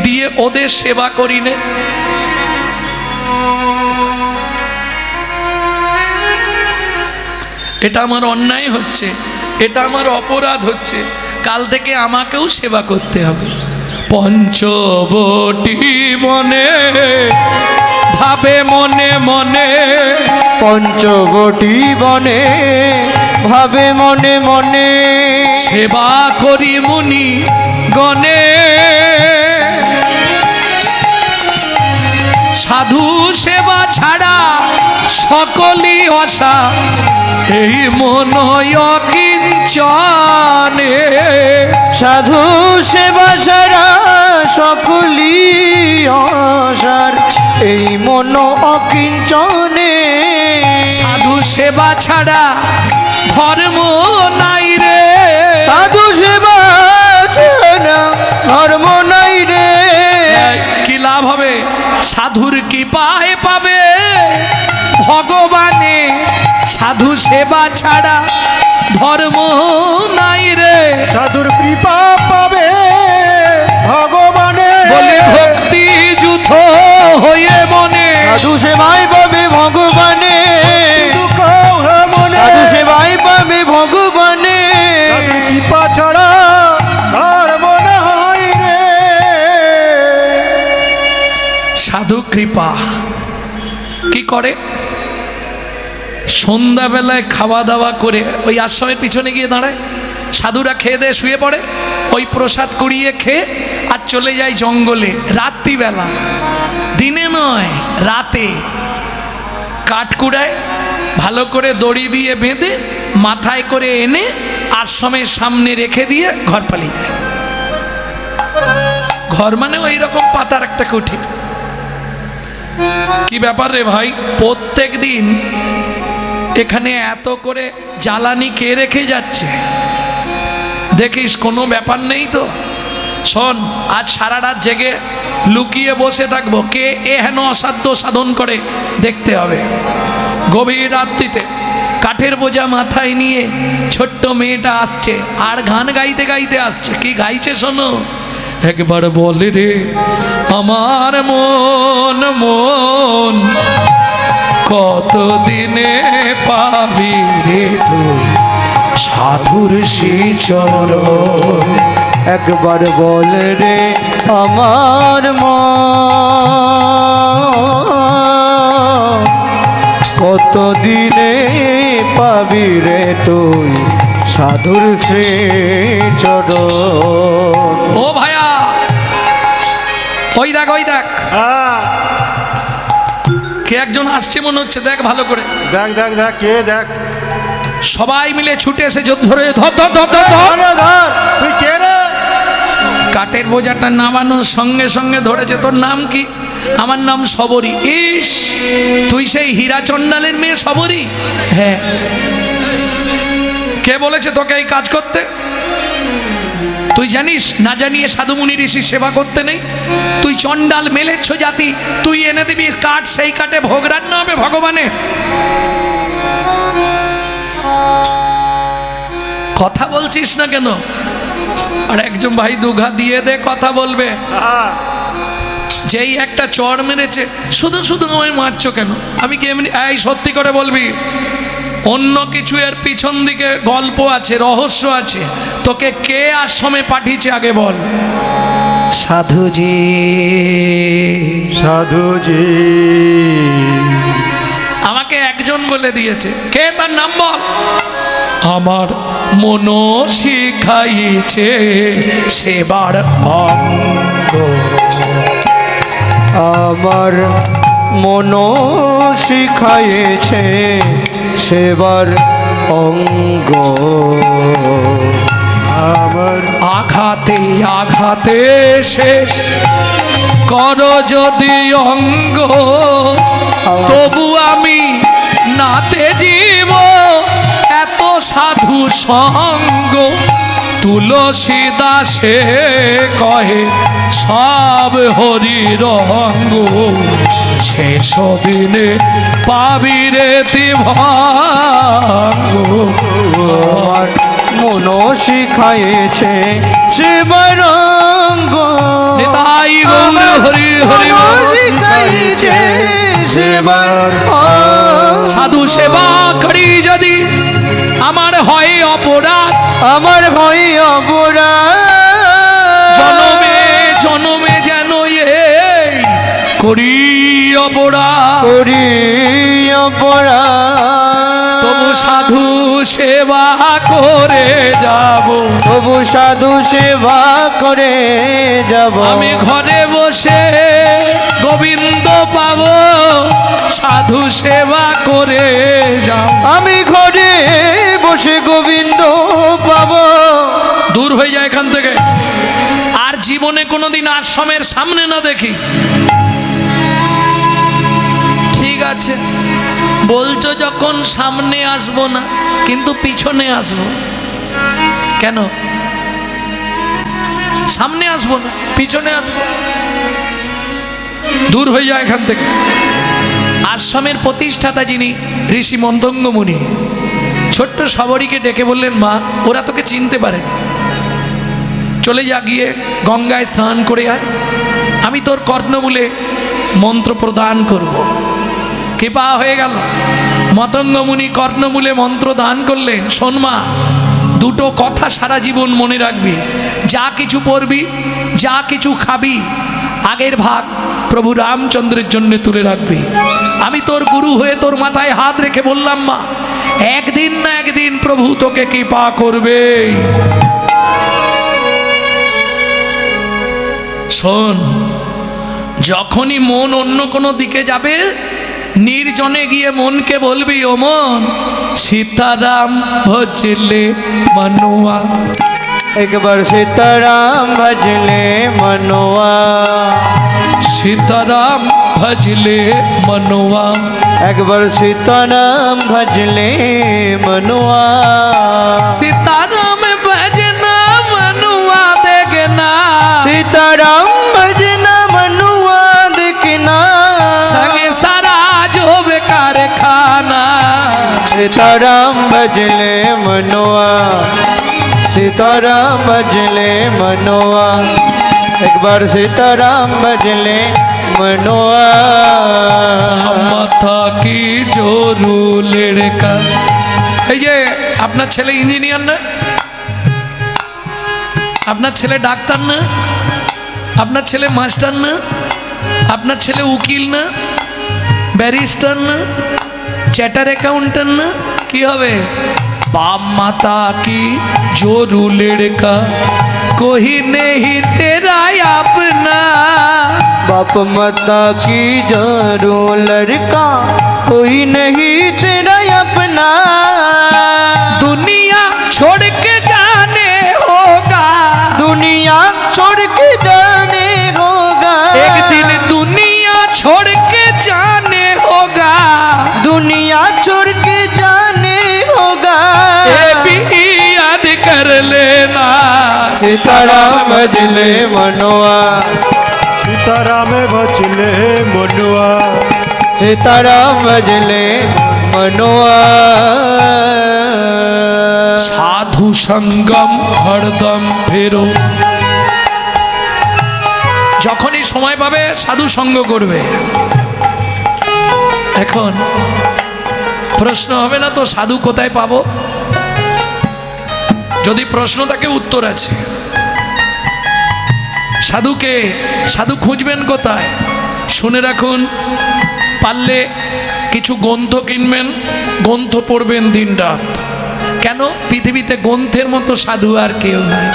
দিয়ে ওদের সেবা করি না। এটা আমার অন্যায় হচ্ছে, এটা আমার অপরাধ হচ্ছে। কাল থেকে আমাকেও সেবা করতে হবে। পঞ্চবটি মনে ভাবে মনে মনে, পঞ্চবটি বনে ভাবে মনে মনে, সেবা করি মুনি গণে। সাধু সেবা ছাড়া সকলই অসা, এই মন অকিঞ্চনে। সাধু সেবা ছাড়া সকলি অসার, এই মন অকিঞ্চনে। সাধু সেবা ছাড়া ধর্ম নাই রে, সাধু সেবা ছাড়া ধর্ম নাই রে। কি লাভ হবে? সাধুর কৃপায় পাবে ভগবানে, সাধু সেবা ছাড়া ধর্ম নাই রে। সাধুর কৃপা পাবে ভগবানে, বলে ভক্তি যুথ হয়ে মনে। সাধু সেবাই পাবে ভগবানে, দুঃখ মনে, সাধু সেবাই পাবে ভগবানে। সাধুর কৃপা ছাড়া ধর্ম নাই রে। সাধু কৃপা কি করে? সন্ধ্যাবেলায় খাওয়া দাওয়া করে ওই আশ্রমের পিছনে গিয়ে দাঁড়ায়, সাধুরা খেয়ে দিয়ে শুয়ে পড়ে, ওই প্রসাদ কুড়িয়ে খেয়ে আর চলে যায় জঙ্গলে। রাত্রিবেলা, দিনে নয় রাতে, কাঠ কুড়ায় ভালো করে দড়ি দিয়ে বেঁধে মাথায় করে এনে আশ্রমের সামনে রেখে দিয়ে ঘর পালিয়ে যায়। ঘর মানে ওই রকম পাতার একটা কুঠির। কি ব্যাপার রে ভাই? প্রত্যেক দিন এখানে এত করে জ্বালানি কে রেখে যাচ্ছে? দেখিস কোনো ব্যাপার নেই তো। শোন, আজ সারা রাত জেগে লুকিয়ে বসে থাকবো, কে এ হেন অসাধ্য সাধন করে দেখতে হবে। গভীর রাত্রিতে কাঠের বোঝা মাথায় নিয়ে ছোট্ট মেয়েটা আসছে, আর গান গাইতে গাইতে আসছে। কি গাইছে শোনো, একবার বলে রে আমার মন মন, কত দিনে পাবি রে তুই সাধুর শ্রীচরণ। একবার বল রে আমার মন, কত দিনে পাবি রে তুই সাধুর শ্রীচরণ। ও ভাইয়া, ওই দেখ ওই দেখ, হ্যাঁ, কে একজন আসছে মনে হচ্ছে, দেখ ভালো করে। দেখ দেখ দেখ, কে দেখ? সবাই মিলে ছুটে এসে ধরে ধর ধর ধর ধর ধর। ধর, ধর। তুই কে রে? কাঠের বোঝাটা নামানোর সঙ্গে সঙ্গে ধরেছে। তোর নাম কি? আমার নাম সবরী। ইস, তুই সেই হীরা চণ্ডালের মেয়ে সবরী? হ্যাঁ। কে বলেছে তোকে এই কাজ করতে? তুই জানিস না জানিয়ে সাধুমুনি ঋষির সেবা করতে নেই? তুই চণ্ডাল মেলেচ্ছ জাতি, তুই এনে দিবি কাঠ, সেই কাঠে ভোগ রান্না হবে ভগবানের। কথা বলছিস না কেন? আর একজন ভাই দুঘা দিয়ে দে, কথা বলবে। হ্যাঁ, যেই একটা চড় মেরেছে, শুধু শুধু আমায় মারছো কেন? আমি কি এমনি? এই সত্যি করে বলবি, অন্য কিছু এর পিছন দিকে গল্প আছে, রহস্য আছে। তোকে কে আশ্রমে পাঠিয়েছে আগে বল। সাধুজি। সাধুজি। আমাকে একজন বলে দিয়েছে। কে? তার নাম বল। আমার মন শিখাইছে সেবার অঙ্গ, আমার মন শিখাইছে সেবার অঙ্গ, আমার আঘাতে আঘাতে শেষ কর যদি অঙ্গ, তবু আমি নাতে জীব এত সাধু সঙ্গ। তুলসী দাসে কহে সব হরি রঙ্গ, শেষ দিনে পাবি রে ভঙ্গ। আমার মনো শিখাইছে শিবরঙ্গ, নিতাই গৌর হরি হরি মনো বল। শিখাইছে শিবরঙ্গ। সাধু সেবা করি যদি আমার হয় অপরাধ, আমার ভয় অপরাধ, জনমে জনমে যেন এই করি অপরাধ, করি অপরাধ, তবু সাধু সেবা করে যাব। তবু সাধু সেবা করে যাব। আমি ঘরে বসে গোবিন্দ পাব, সাধু সেবা করে যাব। আমি ঘরে বসে গোবিন্দ পাব। দূর হয়ে যায় এখান থেকে। আর জীবনে কোনোদিন আশ্রমের সামনে না দেখি। ঠিক আছে, বলছো যখন সামনে আসবো না, কিন্তু পিছনে আসবো। কেন সামনে আসবো না, পিছনে আসবো? দূর হয়ে যায় এখান থেকে। আশ্রমের প্রতিষ্ঠাতা যিনি ঋষি মন্দঙ্গ মুনি, ছোট্ট সবরীকে ডেকে বললেন, মা, ওরা তোকে চিনতে পারে, চলে যা, গিয়ে গঙ্গায় স্নান করে আয়, আমি তোর কর্ণমূলে মন্ত্র প্রদান করব। কৃপা হয়ে গেল। মতঙ্গ মুনি কর্ণমূলে মন্ত্র দান করলেন। শোন মা, দুটো কথা সারা জীবন মনে রাখবি। যা কিছু পড়বি, যা কিছু খাবি, আগের ভাগ প্রভু রামচন্দ্রের জন্য তুলে রাখবি। আমি তোর গুরু হয়ে তোর মাথায় হাত রেখে বললাম, মা, একদিন না একদিন প্রভু তোকে কৃপা করবে। শোন, যখনই মন অন্য কোনো দিকে যাবে, নির্জনে গিয়ে মনকে বলবি, ও মন, সীতারাম ভজলে মনোয়া। একবার সীতারাম ভজলে মনোয়া, সীতারাম ভজলে মনোয়া। একবার সীতারাম ভজলে মনোয়া। সীতারাম ভजना मनुआ देखना, सीताराम भजना मनुआ देखना, संगे सारा जो बेकार खाना। सीताराम भजले मनुआ, सीताराम भजले मनुआ, एक बार सीताराम भजले मनुआ। माथा की जोरू लड़का। এই যে আপনার ছেলে ইঞ্জিনিয়ার না, আপনার ছেলে ডাক্তার না, আপনার ছেলে মাস্টার না, আপনার ছেলে উকিল না, ব্যারিস্টার না, চার্টার অ্যাকাউন্টেন্ট না, কি হবে? बाप माता की जोरू लड़का कोई नहीं तेरा अपना। बाप माता की जरो लड़का कोई नहीं तेरा अपना। दुनिया छोड़ के जाने होगा, दुनिया छोड़ के जाने होगा, एक दिन दुनिया छोड़ के जाने होगा, दुनिया छोड़ के जाने होगा। ये भी याद कर लेना। सीताराम भजले मनुआ, सीताराम भजले मनुआ, सीताराम भजले मनुआ। साधु संगम हरदम फेरो। যখনই সময় পাবে সাধু সঙ্গ করবে। এখন প্রশ্ন হবে না তো, সাধু কোথায় পাবো? যদি প্রশ্ন থাকে উত্তর আছে। সাধুকে, সাধু খুঁজবেন কোথায়? শুনে রাখুন, পারলে কিছু গ্রন্থ কিনবেন, গ্রন্থ পড়বেন দিন রাত। কেন? পৃথিবীতে গ্রন্থের মতো সাধু আর কেউ নাই।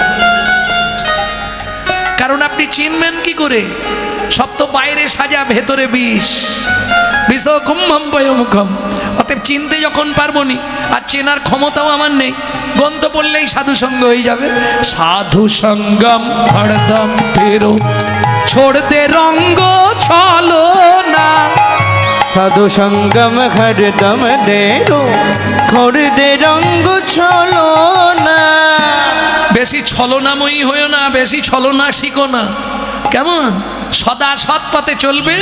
কারণ আপনি চিনবেন কি করে? সব তো বাইরে সাজা, ভেতরে বিষ। বিষ কুম্ভম পয়মুখম। অতএব চিনতে যখন পারবো নি, আর চেনার ক্ষমতাও আমার নেই, গ্রন্থ পড়লেই সাধু সঙ্গ হয়ে যাবে। সাধু সঙ্গম হরদম ফেরো, ছোড় দে রঙ্গ চলো না। साधु संगम हरदम देरो, खोड़ दे रंग छोलो ना। বেশি ছলনাময়ী হইও না, বেশি ছলনা শিখো না। কেমন? সদা সৎ পথে চলবে,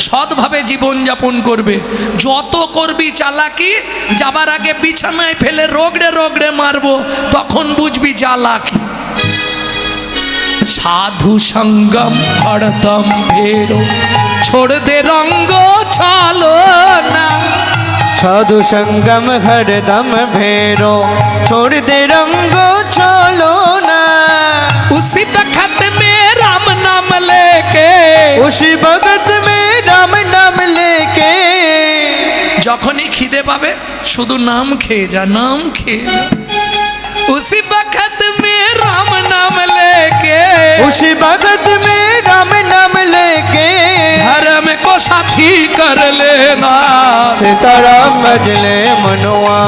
সৎভাবে জীবনযাপন করবে। যত করবি চালাকি, যাবার আগে বিছানায় ফেলে রোগড়ে রোগড়ে মারবো, তখন বুঝবি চালাকি। সাধু সঙ্গম হরদম ভেরো, ছোড় দে রঙ্গ চলো না। साधु संगम हरदम भेरो, छोड़ दे रंग चलो ना। उसी बखत में राम नाम लेके, उसी भगत में राम नाम लेके, যখনই খিদে পাবে শুধু নাম খেয়ে যা, নাম খেয়ে যা। उसी बखत में राम नाम लेके, उसी भगत में राम नाम लेके, धर्म को साथी कर लेना। सीताराम भजले मनुआ,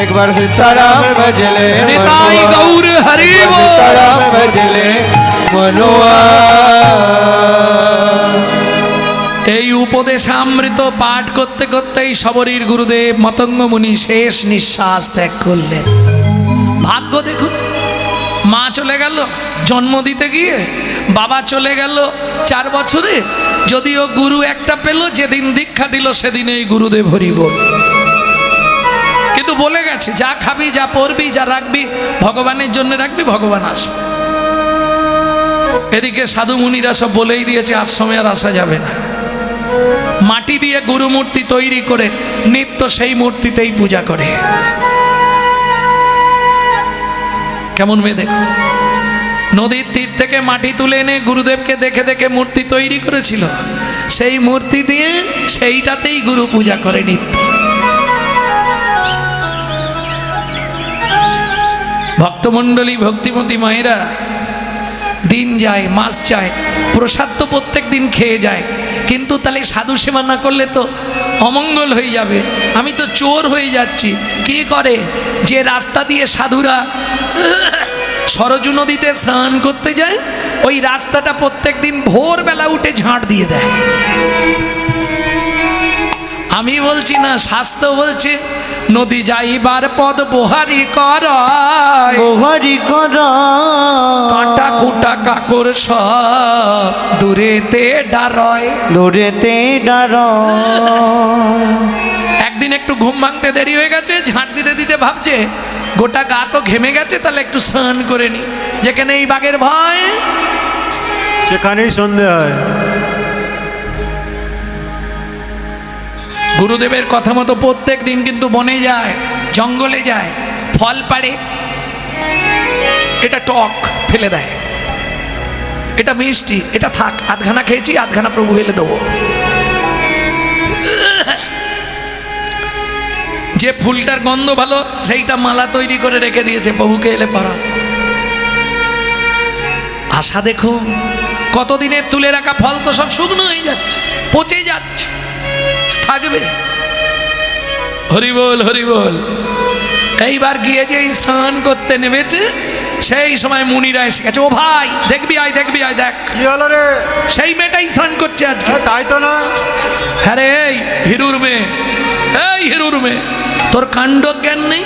एक बार सीताराम भजले निताई मनुआ, गौर हरि बोल। सीताराम भजले मनुआ। এই উপদেশামৃত পাঠ করতে করতেই শবরীর গুরুদেব মতঙ্গ মুনি শেষ নিঃশ্বাস ত্যাগ করলেন। ভাগ্য দেখুন, মা চলে গেল জন্ম দিতে গিয়ে, বাবা চলে গেল 4 বছরে, যদিও গুরু একটা পেল, যেদিন দীক্ষা দিল সেদিন এই গুরুদেব হরি বল। কিন্তু বলে গেছে যা খাবি, যা পড়বি, যা রাখবি ভগবানের জন্য রাখবি, ভগবান আসবে। এদিকে সাধু মুনিরা সব বলেই দিয়েছে আশ্রমে আর আসা যাবে না। মাটি দিয়ে গুরু মূর্তি তৈরি করে নিত্য সেই মূর্তিতেই পূজা করে। কেমন মেয়ে দেখো, নদীর তীর থেকে মাটি তুলে এনে গুরুদেবকে দেখে দেখে মূর্তি তৈরি করেছিল, সেই মূর্তি দিয়ে সেইটাতেই গুরু পূজা করে নিত্য। ভক্তমণ্ডলী, ভক্তিমতী মায়েরা, দিন যায় মাস যায়, প্রসাদ তো প্রত্যেক দিন খেয়ে যায়, কিন্তু তাহলে সাধু সেবা না করলে তো অমঙ্গল হয়ে যাবে, আমি তো চোর হয়ে যাচ্ছি। কি করে, যে রাস্তা দিয়ে সাধুরা সরজু নদীতে স্নান করতে যায়, ওই রাস্তাটা প্রত্যেক দিন ভোরবেলা উঠে ঝাঁট দিয়ে দেয়। আমি বলছি না, শাস্ত্র বলছে নদী যাইবার পদ বোহারি করায়, बोहरी करा, কাটা কুটা কাকর সব দূরেতে ডারয়। दूरेते डरो। একদিন একটু ঘুম ভাঙতে দেরি হয়ে গেছে, ঝাঁট দিতে দিতে ভাবছে গোটা গা তো ঘেমে গেছে, তাহলে একটু স্নান করে নি, যেখানে এই বাঘের ভয় সেখানেই সন্ধে হয়। গুরুদেবের কথা মতো প্রত্যেক দিন কিন্তু বনে যায়, জঙ্গলে যায়, ফল পাড়ে, এটা টক ফেলে দেয়, এটা মিষ্টি, এটা থাক, আধখানা খেয়েছি, আধখানা প্রভু হেলে দেবো। যে ফুলটার গন্ধ ভালো সেইটা মালা তৈরি করে রেখে দিয়েছে, প্রভুকে এলে পারা। আশা দেখো, কতদিনের তুলে রাখা ফল তো সব শুকনো হয়ে যাচ্ছে, পচে যাচ্ছে, থাকবে। হরি বল, হরি বল। এইবার গিয়ে যে স্নান করতে নেমেছে, সেই সময় মুনিরা এসে গেছে। ও ভাই, দেখবি আয়, দেখবি আয়, দেখ কি হলো রে? সেই মেয়েটাই স্নান করছে আজকে। তাই তো না। হ্যাঁ রে, এই হিরুর মেয়ে, এই হিরুর মেয়ে, তোর কাণ্ড জ্ঞান নেই,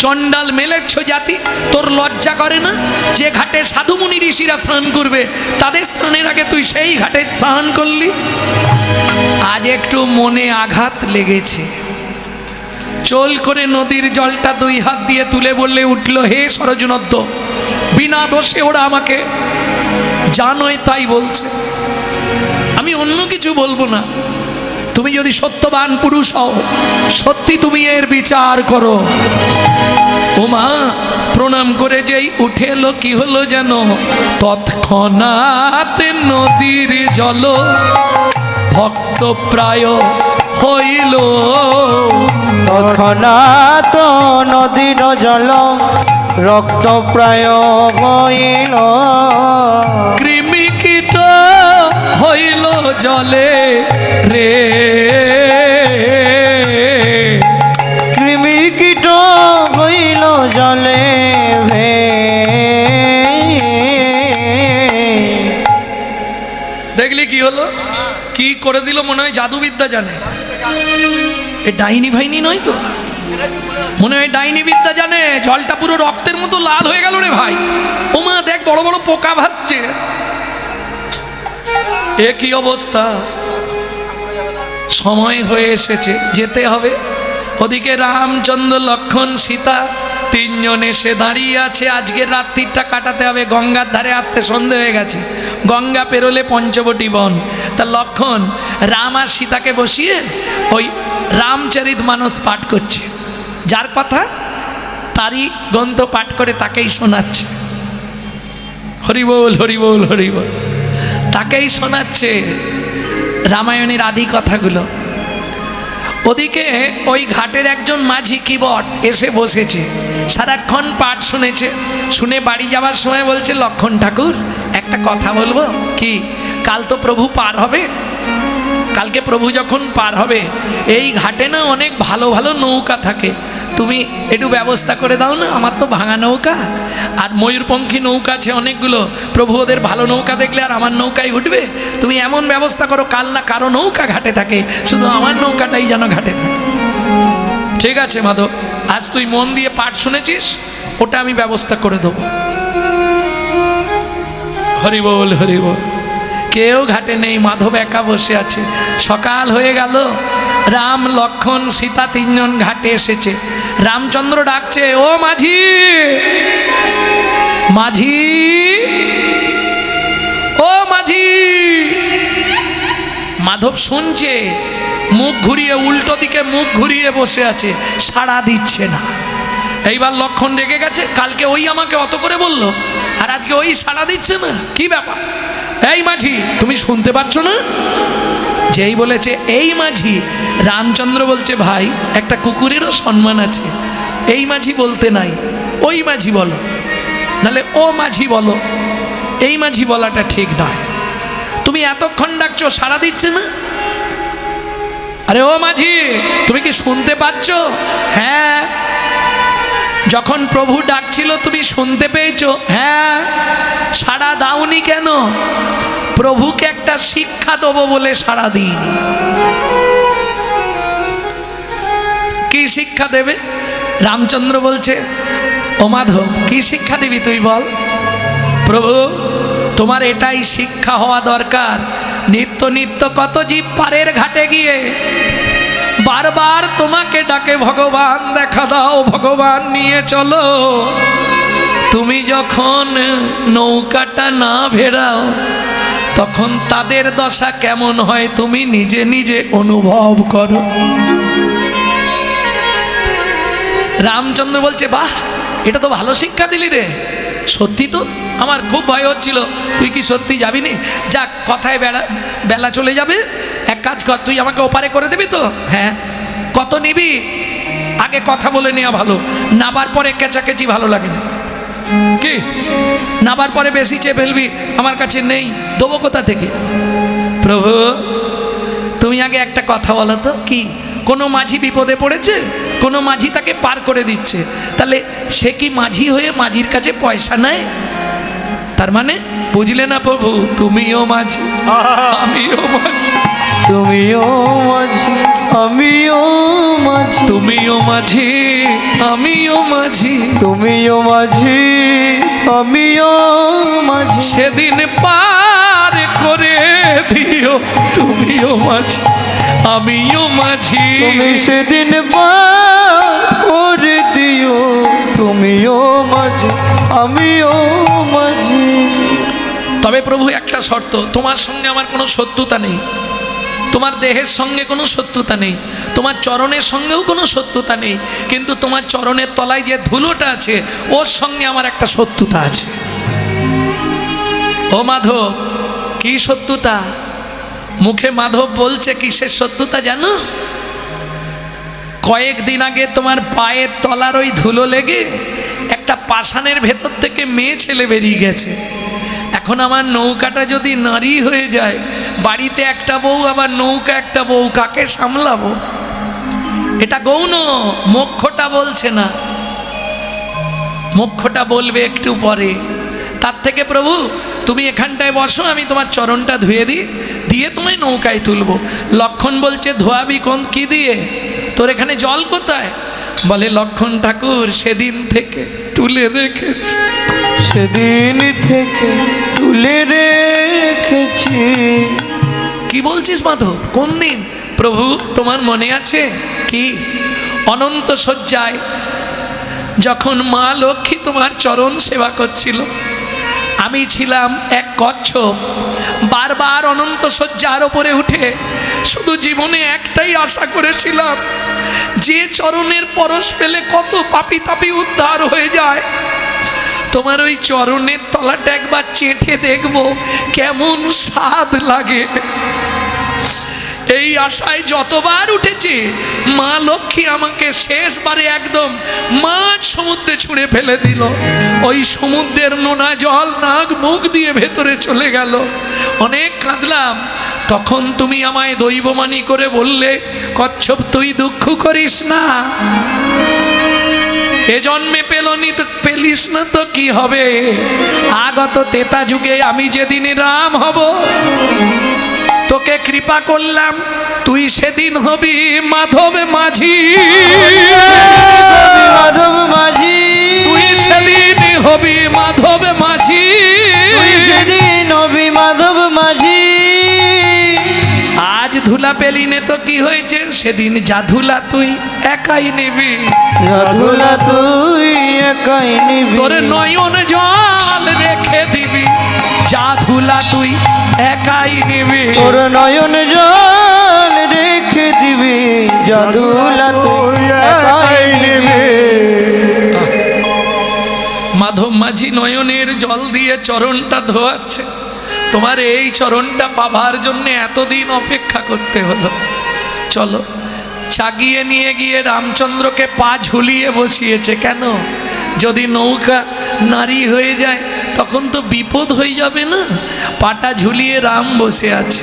চণ্ডাল মেলেচ্ছ জাতি, তোর লজ্জা করে না? যে ঘাটে সাধু মুনি ঋষিরা স্নান করবে, তাদের স্নানের আগে তুই সেই ঘাটে স্নান করলি। আজ একটু মনে আঘাত লেগেছে, চোল করে নদীর জলটা 2 হাত দিয়ে তুলে বললে উঠল, হে সরজনদ্য, বিনা দোষে ওরা আমাকে জানোই তাই বলছে, আমি অন্য কিছু বলবো না। তুমি যদি সত্যবান পুরুষ হও, সত্যি তুমি এর বিচার করো। ও মা, প্রণাম করে যেই উঠে এলো, কি হলো যেন, তৎক্ষণাৎ নদীর জল ভক্ত প্রায় হইল। তৎক্ষণাৎ নদীর জল রক্ত প্রায় হইল। কৃমি কীট হইল জলে রে, কৃমি কীট হইল জলে ভে। দেখলি কি হলো, কি করে দিল, মনে হয় জাদুবিদ্যা জানে। এ ডাইনি ভাইনি নয় তো, মনে হয় ডাইনি বিদ্যা জানে। জলটা পুরো রক্তের মতো লাল হয়ে গেল রে ভাই। ও মা, দেখ বড় বড় পোকা ভাসছে। এ কি অবস্থা, সময় হয়ে এসেছে, যেতে হবে। ওদিকে রামচন্দ্র, লক্ষণ, সীতা তিনজন এসে দাঁড়িয়ে আছে। আজকের রাত্রিটা কাটাতে হবে, গঙ্গার ধারে আসতে সন্ধে হয়ে গেছে, গঙ্গা পেরোলে পঞ্চবটী বন। তা লক্ষণ রাম আর সীতাকে বসিয়ে ওই রামচরিত মানস পাঠ করছে, যার কথা তারই গ্রন্থ পাঠ করে তাকেই শোনাচ্ছে। হরি বল, হরি বল, হরি বল, তাকেই শোনাচ্ছে রামায়ণের আদি কথাগুলো। ওদিকে ওই ঘাটের একজন মাঝি কিবট এসে বসেছে, সারাক্ষণ পাঠ শুনেছে। শুনে বাড়ি যাওয়ার সময় বলছে, লক্ষণ ঠাকুর একটা কথা বলবো। কি? কাল তো প্রভু পার হবে, কালকে প্রভু যখন পার হবে এই ঘাটে না অনেক ভালো ভালো নৌকা থাকে, তুমি একটু ব্যবস্থা করে দাও না। আমার তো ভাঙা নৌকা আর ময়ূরপঙ্খী নৌকা আছে অনেকগুলো, প্রভু ওদের ভালো নৌকা দেখলে আর আমার নৌকায় উঠবে। তুমি এমন ব্যবস্থা করো কাল না কারো নৌকা ঘাটে থাকে, শুধু আমার নৌকাটাই যেন ঘাটে থাকে। ঠিক আছে মাধব, আজ তুই মন দিয়ে পাঠ শুনেছিস, ওটা আমি ব্যবস্থা করে দেবো। হরি বল, হরি বল। কেউ ঘাটে নেই, মাধব একা বসে আছে। সকাল হয়ে গেল, রাম, লক্ষণ, সীতা তিনজন ঘাটে এসেছে। রামচন্দ্র ডাকছে, ও মাঝি, মাঝি, ও মাঝি। মাধব শুনছে, মুখ ঘুরিয়ে, উল্টো দিকে মুখ ঘুরিয়ে বসে আছে, সাড়া দিচ্ছে না। এইবার লক্ষণ রেগে গেছে, কালকে ওই আমাকে অত করে বললো আর আজকে ওই সাড়া দিচ্ছে না, কি ব্যাপার? এই মাঝি, তুমি শুনতে পাচ্ছ না? যেই বলেছে এই মাঝি, রামচন্দ্র বলছে, ভাই একটা কুকুরেরও সম্মান আছে, এই মাঝি বলতে নাই, ওই মাঝি বলো, নালে ও মাঝি বলো, এই মাঝি বলাটা ঠিক নয়। তুমি এতক্ষণ ডাকছো, সাড়া দিচ্ছে না। আরে ও মাঝি, তুমি কি শুনতে পাচ্ছ? হ্যাঁ। যখন প্রভু ডাকছিল তুমি শুনতে পেয়েছো? হ্যাঁ। সাড়া দাওনি কেন? প্রভুকে একটা শিক্ষা দেবো বলে সাড়া দিইনি। কি শিক্ষা দেবে? রামচন্দ্র বলছে, ও মাধব কি শিক্ষা দিবি তুই বল? প্রভু তোমার এটাই শিক্ষা হওয়া দরকার, নিত্য নিত্য কত জীব পারের ঘাটে গিয়ে বারবার তোমাকে ডাকে, ভগবান দেখা দাও, ভগবান নিয়ে চলো। তুমি যখন নৌকাটা না ভেড়াও তখন তাদের দশা কেমন হয় তুমি নিজে নিজে অনুভব করো। রামচন্দ্র বলছে, বাহ, এটা তো ভালো শিক্ষা দিলি রে। সত্যি তো, আমার খুব ভয় হচ্ছিল তুই কি সত্যি যাবি নি। যাক, কথায় বেলা চলে যাবে, এক কাজ কর, তুই আমাকে ওপারে করে দিবি তো? হ্যাঁ। কত নিবি? আগে কথা বলে নেওয়া ভালো, নাবার পরে কেচাকেচি ভালো লাগে না। কি নাবার পরে বেশি চেয়ে ফেলবি, আমার কাছে নেই, দেবো কোথা থেকে? প্রভু তুমি আগে একটা কথা বলো তো, কি? কোনো মাঝি বিপদে পড়েছে, কোনো মাঝি তাকে পার করে দিচ্ছে, তাহলে সে কি মাঝি হয়ে মাঝির কাছে পয়সা নেয়? তার মানে বুঝলে না প্রভু, তুমিও মাঝি আমিও মাঝি, তুমিও মাঝি আমিও মাঝি, তুমিও মাঝি আমিও মাঝি, তুমিও মাঝি আমিও মাঝি, সেদিন পার করে দিও, তুমিও মাঝি আমিও মাঝি, তুমি সেদিন পার করে দিও, তুমিও মাঝি আমিও মাঝি। তবে প্রভু একটা শর্ত, তোমার সঙ্গে আমার কোনো শত্রুতা নেই, তোমার দেহের সঙ্গে কোনো শত্রুতা নেই, তোমার চরণের সঙ্গেও কোনো শত্রুতা নেই, কিন্তু তোমার চরণের তলায় যে ধুলোটা আছে ওর সঙ্গে আমার একটা শত্রুতা আছে। ও মাধব, কি শত্রুতা? মুখে মাধব বলছে, কিসের শত্রুতা জানো? কয়েকদিন আগে তোমার পায়ের তলার ওই ধুলো লেগে একটা পাষাণের ভেতর থেকে মেয়ে ছেলে বেরিয়ে গেছে। এখন আমার নৌকাটা যদি নারী হয়ে যায়, বাড়িতে একটা বউ আবার নৌকা একটা বউ, কাকে সামলাবো? এটা গৌণ, মোক্ষটা বলছে না, মোক্ষটা বলবে একটু পরে। তার থেকে প্রভু তুমি এখানটায় বসো, আমি তোমার চরণটা ধুয়ে দিই, দিয়ে তোমায় নৌকায় তুলবো। লক্ষণ বলছে, ধোয়াবি কোন কি দিয়ে? তোর এখানে জল কোথায়? বলে, লক্ষণ ঠাকুর সেদিন থেকে তুলে রেখেছি, সেদিন থেকে তুলে রেখেছি, কি বলছিস মাধব, কোন দিন? প্রভু তোমার মনে আছে কি? অনন্ত শয্যায় যখন মা লক্ষ্মী তোমার চরণ সেবা করছিল, আমি ছিলাম এক কচ্ছপ, বারবার অনন্ত শয্যার ওপরে উঠে শুধু জীবনে একটাই আশা করেছিলাম, যে চরণের পরশ পেলে কত পাপী তাপী উদ্ধার হয়ে যায়, তোমার ওই চরণের তলাটা একবার চেটে দেখব কেমন স্বাদ লাগে। এই আশায় যতবার উঠেছি, মা লক্ষ্মী আমাকে শেষবারে একদম মাঝ সমুদ্রে ছুঁড়ে ফেলে দিল। ওই সমুদ্রের নোনা জল নাক মুখ দিয়ে ভেতরে চলে গেল। অনেক কাঁদলাম। তখন তুমি আমায় দৈবমানি করে বললে, কচ্ছপ তুই দুঃখ করিস না, এ জন্মে পেলিস না তো কি হবে, আগত তেতা যুগে আমি যেদিন রাম হব, তোকে কৃপা করলাম, তুই সেদিন হবি মাধব মাঝি। মাধব মাঝি, তুই সেদিন হবি মাধব মাঝি, তুই সেদিন হবি মাধব মাঝি। আজ ধুলা পেলি নে তো কি হয়েছে, সেদিন যা ধুলা তুই একাই নিবি। ধুলা তুই একাই নিবি, তোর নয়ন জল রেখে দিবি, যা ধুলা তুই একাই নিবি। তোর নয়ন জল রেখে দিবি, যা ধুলা তুই একাই নিবি। মাধব মাঝি নয়নের জল দিয়ে চরণটা ধোয়াচ্ছে। তোমার এই চরণটা পাবার জন্য এতদিন অপেক্ষা করতে হলো। চলো, চাগিয়ে নিয়ে গিয়ে রামচন্দ্রকে পা ঝুলিয়ে বসিয়েছে। কেন? যদি নৌকা নারী হয়ে যায় তখন তো বিপদ হয়ে যাবে না। পাটা ঝুলিয়ে রাম বসে আছে।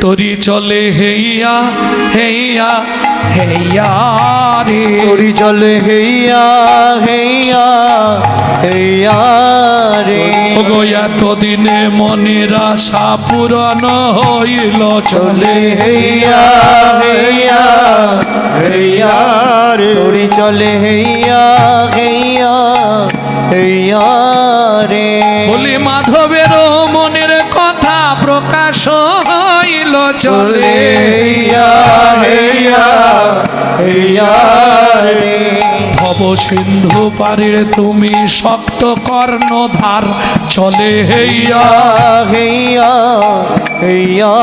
তরি চলে হেইয়া হেইয়া হেইয়া রে, তোরি চলে হেইয়া হেইয়া হেইয়া রে। গয়া তো দিনে মনের আশা পূরণ হইল, চলে হেইয়া হেইয়া হেইয়া রে। তোরি চলে হেইয়া হেইয়া হেইয়া রে। বলি মাধবের মনের কথা প্রকাশ হইল, চলে হেইয়া হেইয়া হেইয়া রে। ভব সিন্ধু পারির তুমি শক্ত কর্ণধার, চলে হেইয়া হেইয়া হেইয়া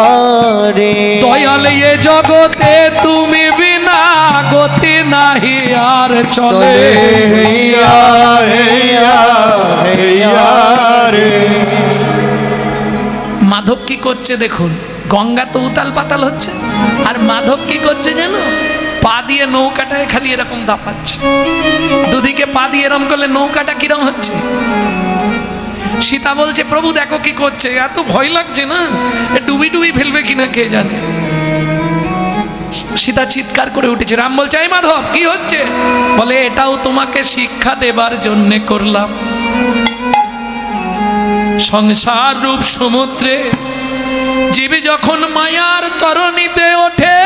রে। দয়াল এ জগতে তুমি বিনা গতি নাহি আর, চলে হেইয়া হেইয়া হেইয়া রে। মাধব কি করছে দেখুন, গঙ্গা তো উতাল পাতাল হচ্ছে, আর মাধব কি করছে জানো? পা দিয়ে নৌকাটায় খালি এরকম দাপাচ্ছে। দুদিকে পা দিয়ে এরকম করলে নৌকাটা কিরম হচ্ছে। সীতা বলছে, প্রভু দেখো কি করছে, এত ভয় লাগছে না, এ ডুবি ডুবি ফেলবে কিনা কে জানে। সীতা চিৎকার করে উঠেছে। রাম বলছে, এই মাধব কি হচ্ছে? বলে, এটাও তোমাকে শিক্ষা দেবার জন্যে করলাম। সংসার রূপ সমুদ্রে জীব যখন মায়ার তরণীতে ওঠে,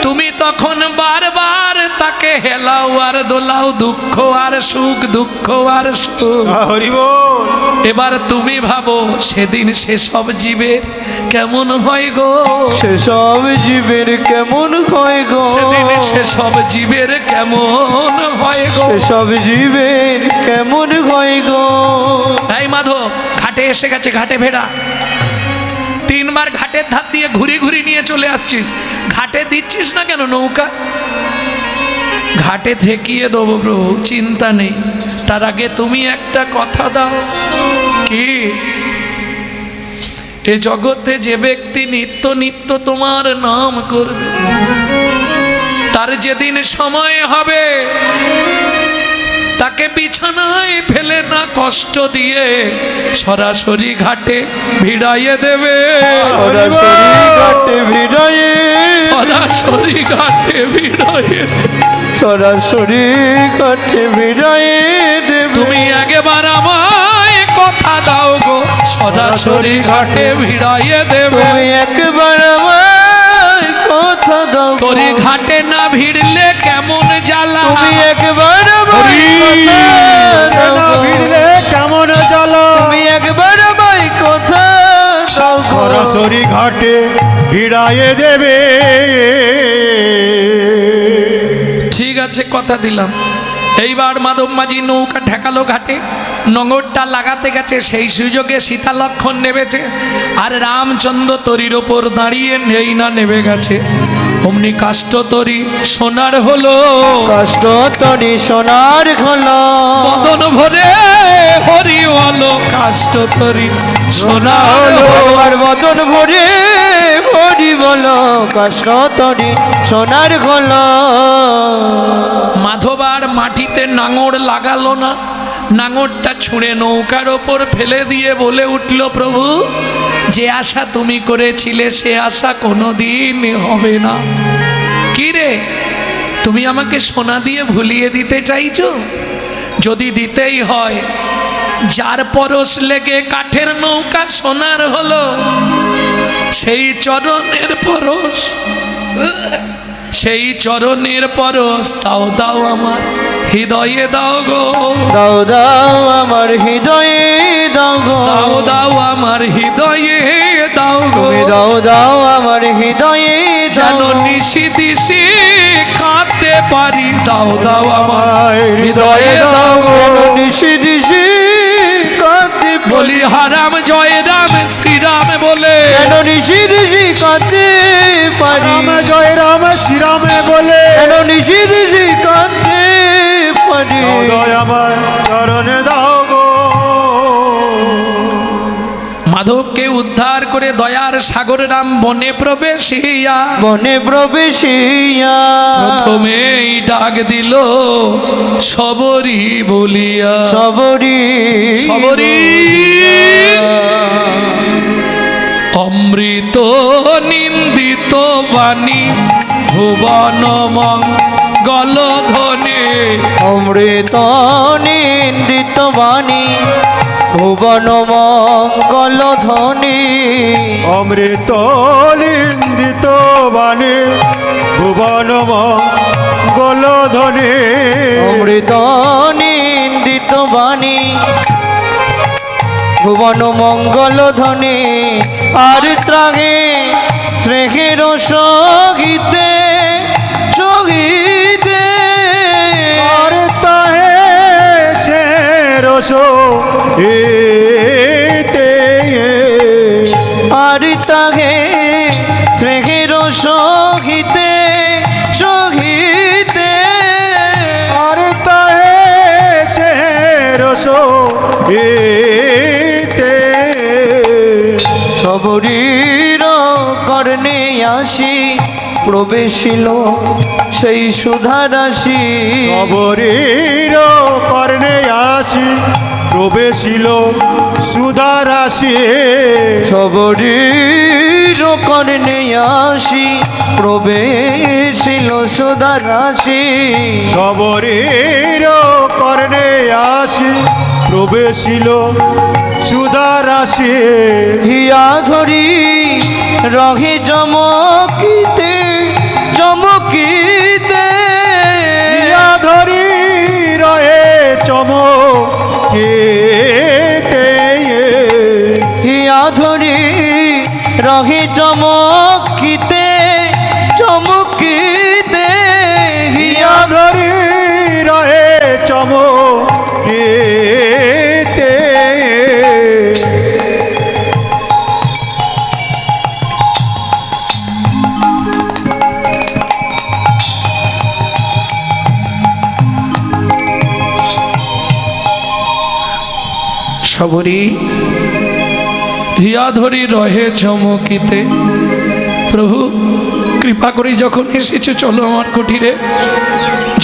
তুমি তখন বারবার তাকে হেলাও আর দোলাও, দুঃখ আর সুখ, দুঃখ আর সুখ। হরি বল। এবার তুমি ভাবো সেদিন সেসব জীবের কেমন হয় গো, সেসব জীবের কেমন হয় গো, সেদিন সেসব জীবের কেমন হয় গো, সেসব জীবের কেমন হয় গো। তাই মাধব ঘাটে এসে গেছে, ঘাটে ভেড়া। 3 বার ঘাটের ধার দিয়ে ঘুরি ঘুরি নিয়ে চলে আসছিস, ঘাটে দিচ্ছিস না কেন নৌকা? ঘাটে ঠেকিয়ে দেবো প্রভু, চিন্তা নেই। তার আগে তুমি একটা কথা দাও। কি? এ জগতে যে ব্যক্তি নিত্য নিত্য তোমার নাম করবে, তার যেদিন সময় হবে তাকে বিছানায় ফেলে না কষ্ট দিয়ে সরাসরি ঘাটে ভিড়াইয়ে দেবে। সরাসরি ঘাটে ভিড়ায়ে, সরাসরি ঘাটে ভিড়াইয়ে, সরাসরি ঘাটে ভিড়ায়ে দেবে। তুমি একবার আমায় কথা দাও গো, সরাসরি ঘাটে ভিড়াইয়ে দেবে। তুমি একবার আমায় কথা দাও গো। তোরে ঘাটে না ভিড়লে কেমন জ্বালা, তুমি একবার আমায় কথা দাও গো। ভিড়লে কেমন চলো, তুমি একবার আমায় কথা দাও গো। সরাসরি ঘাটে ভিড়াইয়ে দেবে। ঠিক আছে, কথা দিলাম। এইবার মাধব মাঝি নৌকা ঠেকালো ঘাটে, নোঙরটা লাগাতে গেছে, সেই সুযোগে সীতা লক্ষণ নেমেছে, আর রামচন্দ্র তরির ওপর দাঁড়িয়ে নেই না নেমে গেছে। অমনি কাষ্ঠ তরি সোনার হলো, কষ্ট তরি সোনার হলো, বদন ভরে হরি হলো, কাষ্ঠ তরি সোনা হলো। আর বদন ভরে হরি বলো, কষ্ট তরি সোনার হলো। মাধবার মাটিতে নাঙর লাগালো না, নাঙরটা ছুঁড়ে নৌকার ওপর ফেলে দিয়ে বলে উঠল, প্রভু যে আশা তুমি করেছিলে সে আশা কোনোদিন হবে না। কি রে, তুমি আমাকে সোনা দিয়ে ভুলিয়ে দিতে চাইছো? যদি দিতেই হয়, যার পরশ লেগে কাঠের নৌকা সোনার হলো, সেই চরণের পরশ, সেই চরণের পরশ দাও দাও আমার হৃদয়ে দাও গো, দাও দাও আমার হৃদয়ে দাও গো, দাও দাও আমার হৃদয়ে দাও গো, তুমি দাও দাও আমার হৃদয়ে যেন দাও। নিশি দিশি কাঁদতে পারি, দাও দাও আমার হৃদয়ে দাও গো। নিশি দিশি কাঁদতে বলি হারাম জয় রাম শ্রীরাম বলে, যেন নিশি দিশি কাঁদতে পারি, রাম জয় রাম শ্রীরামে বলে, যেন নিশি দিশি কাঁদতে পারি। হৃদয় আমার চরণে দাও গো। মাধবকে উদ্ধার করে দয়ার সাগর রাম বনে প্রবেশিয়া, বনে প্রবেশিয়া প্রথমেই ডাক দিল সবরি বলিয়া, সবরি সবরি অমৃত নিন্দিত বাণী ভুবন মঙ্গল ধ্বনি, অমৃত নিন্দিত বাণী ভুবন মঙ্গল ধ্বনি, অমৃত নিন্দিত বাণী ভুবন মঙ্গল ধ্বনি, অমৃত নিন্দিত বাণী ভুবন মঙ্গল ধ্বনি। আর ত্রাগে স্নেহের সহিতে সহিতে, আর তাহে সে রসো এতে, আর তাহে স্নেহের সহিতে সহিতে, আর তাহে সে রসো এতে, সবরীর কর্ণে আসি প্রবেশিল সেই সুধা রাশি, খবরের কর্ণে আসি প্রবেশিল সুধা রাশি, সবরীর কর্ণে আসি প্রবেশিল সুধা রাশি, খবরের কর্ণে আসি প্রবেশিল সুধা রাশি, হিয়া ধরি রহে চমকিতে চমকিতে, ইয়া ধরি রয়ে চমকেতে, হিয়া ধরি রহে চমকিতে চমকিতে, হিয়া ইয়া ধরি রয়ে চমকেতে, সবরি হিয়া ধরি রহে চমকিতে। প্রভু কৃপা করে যখন এসেছে, চলো আমার কুটিরে,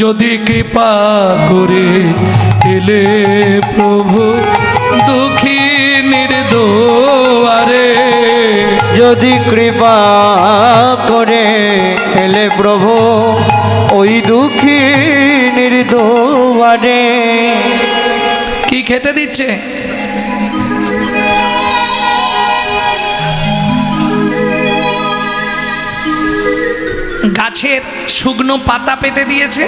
যদি কৃপা করে এলে প্রভু দুঃখী নির্দোয়ারে, যদি কৃপা করে এলে প্রভু ওই দুঃখী নির্দোয়ারে। কি খেতে দিচ্ছে? গাছের শুকনো পাতা পেতে দিয়েছে,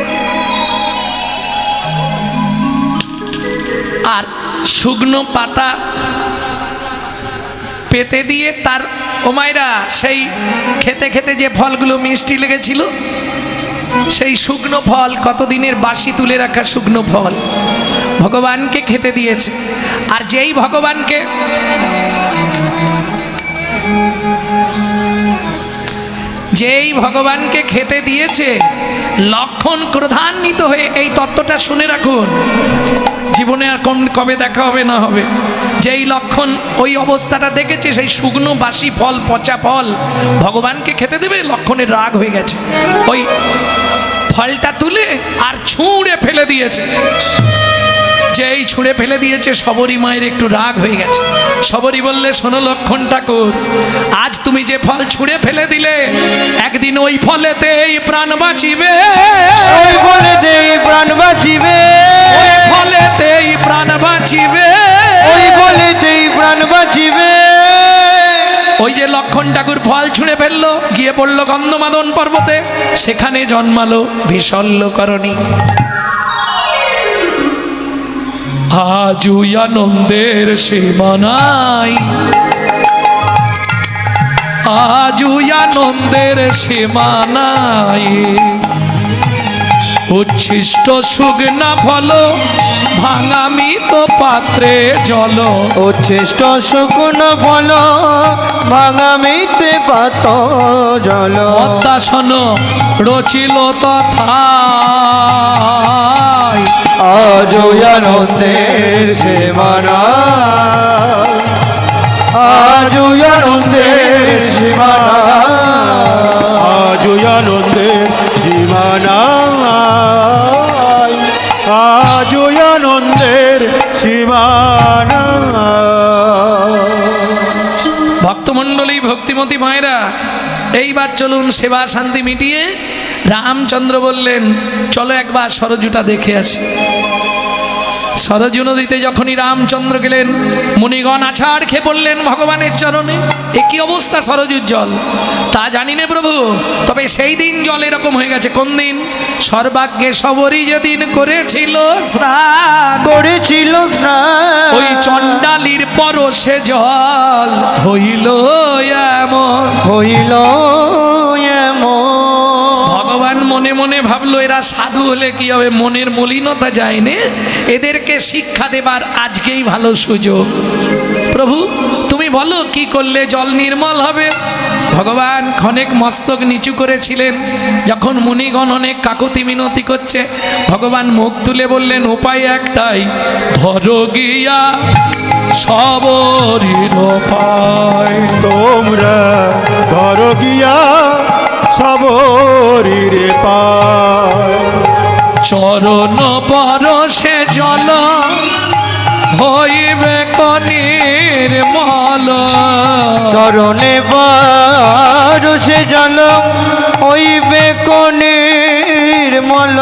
আর শুকনো পাতা পেতে দিয়ে তার ও মায়েরা, সেই খেতে খেতে যে ফলগুলো মিষ্টি লেগেছিল, সেই শুকনো ফল, কতদিনের বাসি তুলে রাখা শুকনো ফল ভগবানকে খেতে দিয়েছে। আর যেই ভগবানকে খেতে দিয়েছে, লক্ষণ ক্রোধান্বিত হয়ে, এই তত্ত্বটা শুনে রাখুন, জীবনে আর কবে দেখা হবে না হবে, যেই লক্ষণ ওই অবস্থাটা দেখেছে, সেই শুকনো বাসি ফল, পচা ফল ভগবানকে খেতে দেবে, লক্ষণের রাগ হয়ে গেছে, ওই ফলটা তুলে আর ছুঁড়ে ফেলে দিয়েছে। যেই ছুঁড়ে ফেলে দিয়েছে, শবরী মায়ের একটু রাগ হয়ে গেছে। শবরী বললে, শোনো লক্ষণ ঠাকুর, আজ তুমি যে ফল ছুঁড়ে ফেলে দিলে, একদিন ওই ফলেতেই প্রাণ বাঁচিবে, ওই ফলেতেই প্রাণ বাঁচিবে, ওই ফলেতেই প্রাণ বাঁচিবে, ওই ফলেতেই প্রাণ বাঁচিবে। ওই যে লক্ষণ ঠাকুর ফল ছুঁড়ে ফেললো, গিয়ে পড়লো গন্ধমাদন পর্বতে, সেখানে জন্মালো বিশল্যকরণী। আজই আনন্দের সীমা নাই, আজই আনন্দের সীমা নাই, উচ্ছিষ্ট শুকনা ফল ভাঙামিত পাত্রে জল, উচ্ছিষ্ট শুকনো ফল ভাঙামিতে পাত জল, পদ্মাসন রচিল তথায়, আজ আনন্দের সীমানা, আজ আনন্দের সীমানা, আজ আনন্দের সীমানা, আজ আনন্দের সীমানা। ভক্তমণ্ডলী, ভক্তিমতী মায়েরা, এইবার চলুন সেবা শান্তি মিটিয়ে রামচন্দ্র বললেন, চলো একবার সরজুটা দেখে আসি। সরজু নদীতে যখনই রামচন্দ্র গেলেন, মুনিগণ আছাড় খেয়ে পড়লেন ভগবানের চরণে। এ কি অবস্থা সরজুর জল, তা জানি না প্রভু, তবে সেই দিন জল এরকম হয়ে গেছে। কোন দিন? সর্বাগ্যে শবরী যেদিন করেছিল স্নান, করেছিল স্নান, ওই চণ্ডালির পরশে জল হইল এমন, হইল এমন। ভগবান মনে মনে ভাবলো, এরা সাধু হলে কি হবে, মনের মলিনতা যায়নি, এদেরকে শিক্ষা দেবার আজকেই ভালো সুযোগ। প্রভু তুমি বলো কি করলে জল নির্মল হবে। ভগবান ক্ষণেক মস্তক নিচু করেছিলেন, যখন মুনিগণ অনেক কাকুতি মিনতি করছে, ভগবান মুখ তুলে বললেন, উপায় একটাই, ধরো গিয়া সবরীর পায়, তোমরা ঘর গিয়া সবরীরে পায়, চরণ পরশে জল হইবে নির্মল, চরণে পরশে জল হইবে নির্মল,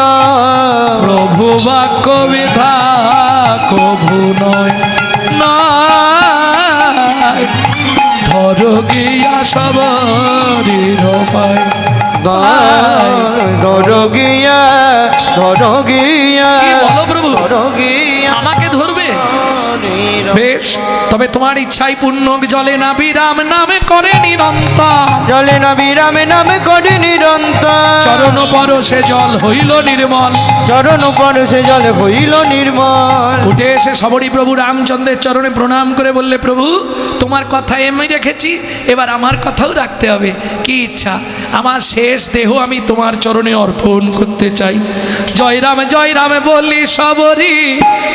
প্রভু বাক্য বিধা কভু নয় নয়, ধর গিয়া সবরীর পায়, ধরগিয়া ধরগিয়া কি বলো প্রভু, ধরগিয়া আমাকে ধরবে? বেশ, তবে তোমার ইচ্ছাই পূর্ণ, জলে না বিরাম নামে করে নিরন্তর, জলে না বিরামে নামে করে নিরন্তর, চরণ পরশে জল হইল নির্মল, চরণ পরশে জল হইল নির্মল। উঠে এসে সবরী প্রভু রামচন্দ্রের চরণে প্রণাম করে বললে, প্রভু তোমার কথা এমনি রেখেছি, এবার আমার কথাও রাখতে হবে। কি ইচ্ছা? আমার শেষ দেহ আমি তোমার চরণে অর্পণ করতে চাই। জয় রাম বলি সবরী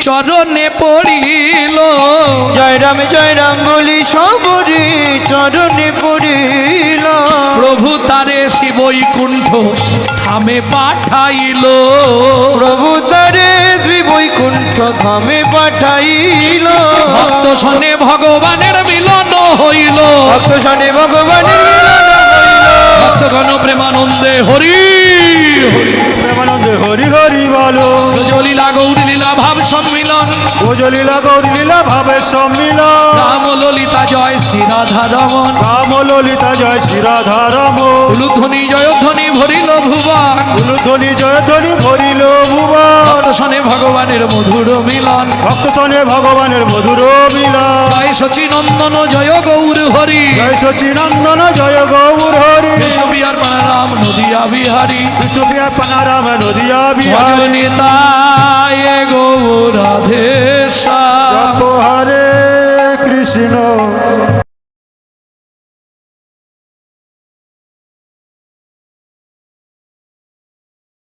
চরণে পড়িল, জয় রাম বলি সবরী চরণে পড়িল, প্রভু তারে শিবৈকুণ্ঠ ধামে পাঠাইল, প্রভু তারে শ্রী বৈকুণ্ঠ ধামে পাঠাইল, ভক্ত শনে ভগবানের মিলন হইল, ভক্ত শনে ভগবানের মিলন হইল, ভক্তগণ প্রেমানন্দে হরি হরি, প্রেমানন্দে হরি হরি বলো, জলীলা গৌরী লীলা ভাব সম্মিলন, ভোজলীলা গৌরলীলা ভাবে সম্মিলন রাম ললিতা জয় শ্রী রাধা রমন রাম ললিতা জয় শ্রী রাধা রম উলুধ্বনি জয়ধ্বনি ভরিল ভুবন উলুধ্বনি জয়ধ্বনি ভরিল ভুবন শনে ভগবানের মধুর মিলন ভক্ত সনে ভগবানের মধুর মিলন জয় সচিনন্দন জয় গৌর হরি জয় সচিনন্দন জয় গৌর হরি বিশ্ববিহার রাম নদিয়া বিহারী বিষ্ণুপ্রিয়া পানারাম নদিয়া বিহার ভজনিতায় গৌরাধেশা হরে কৃষ্ণ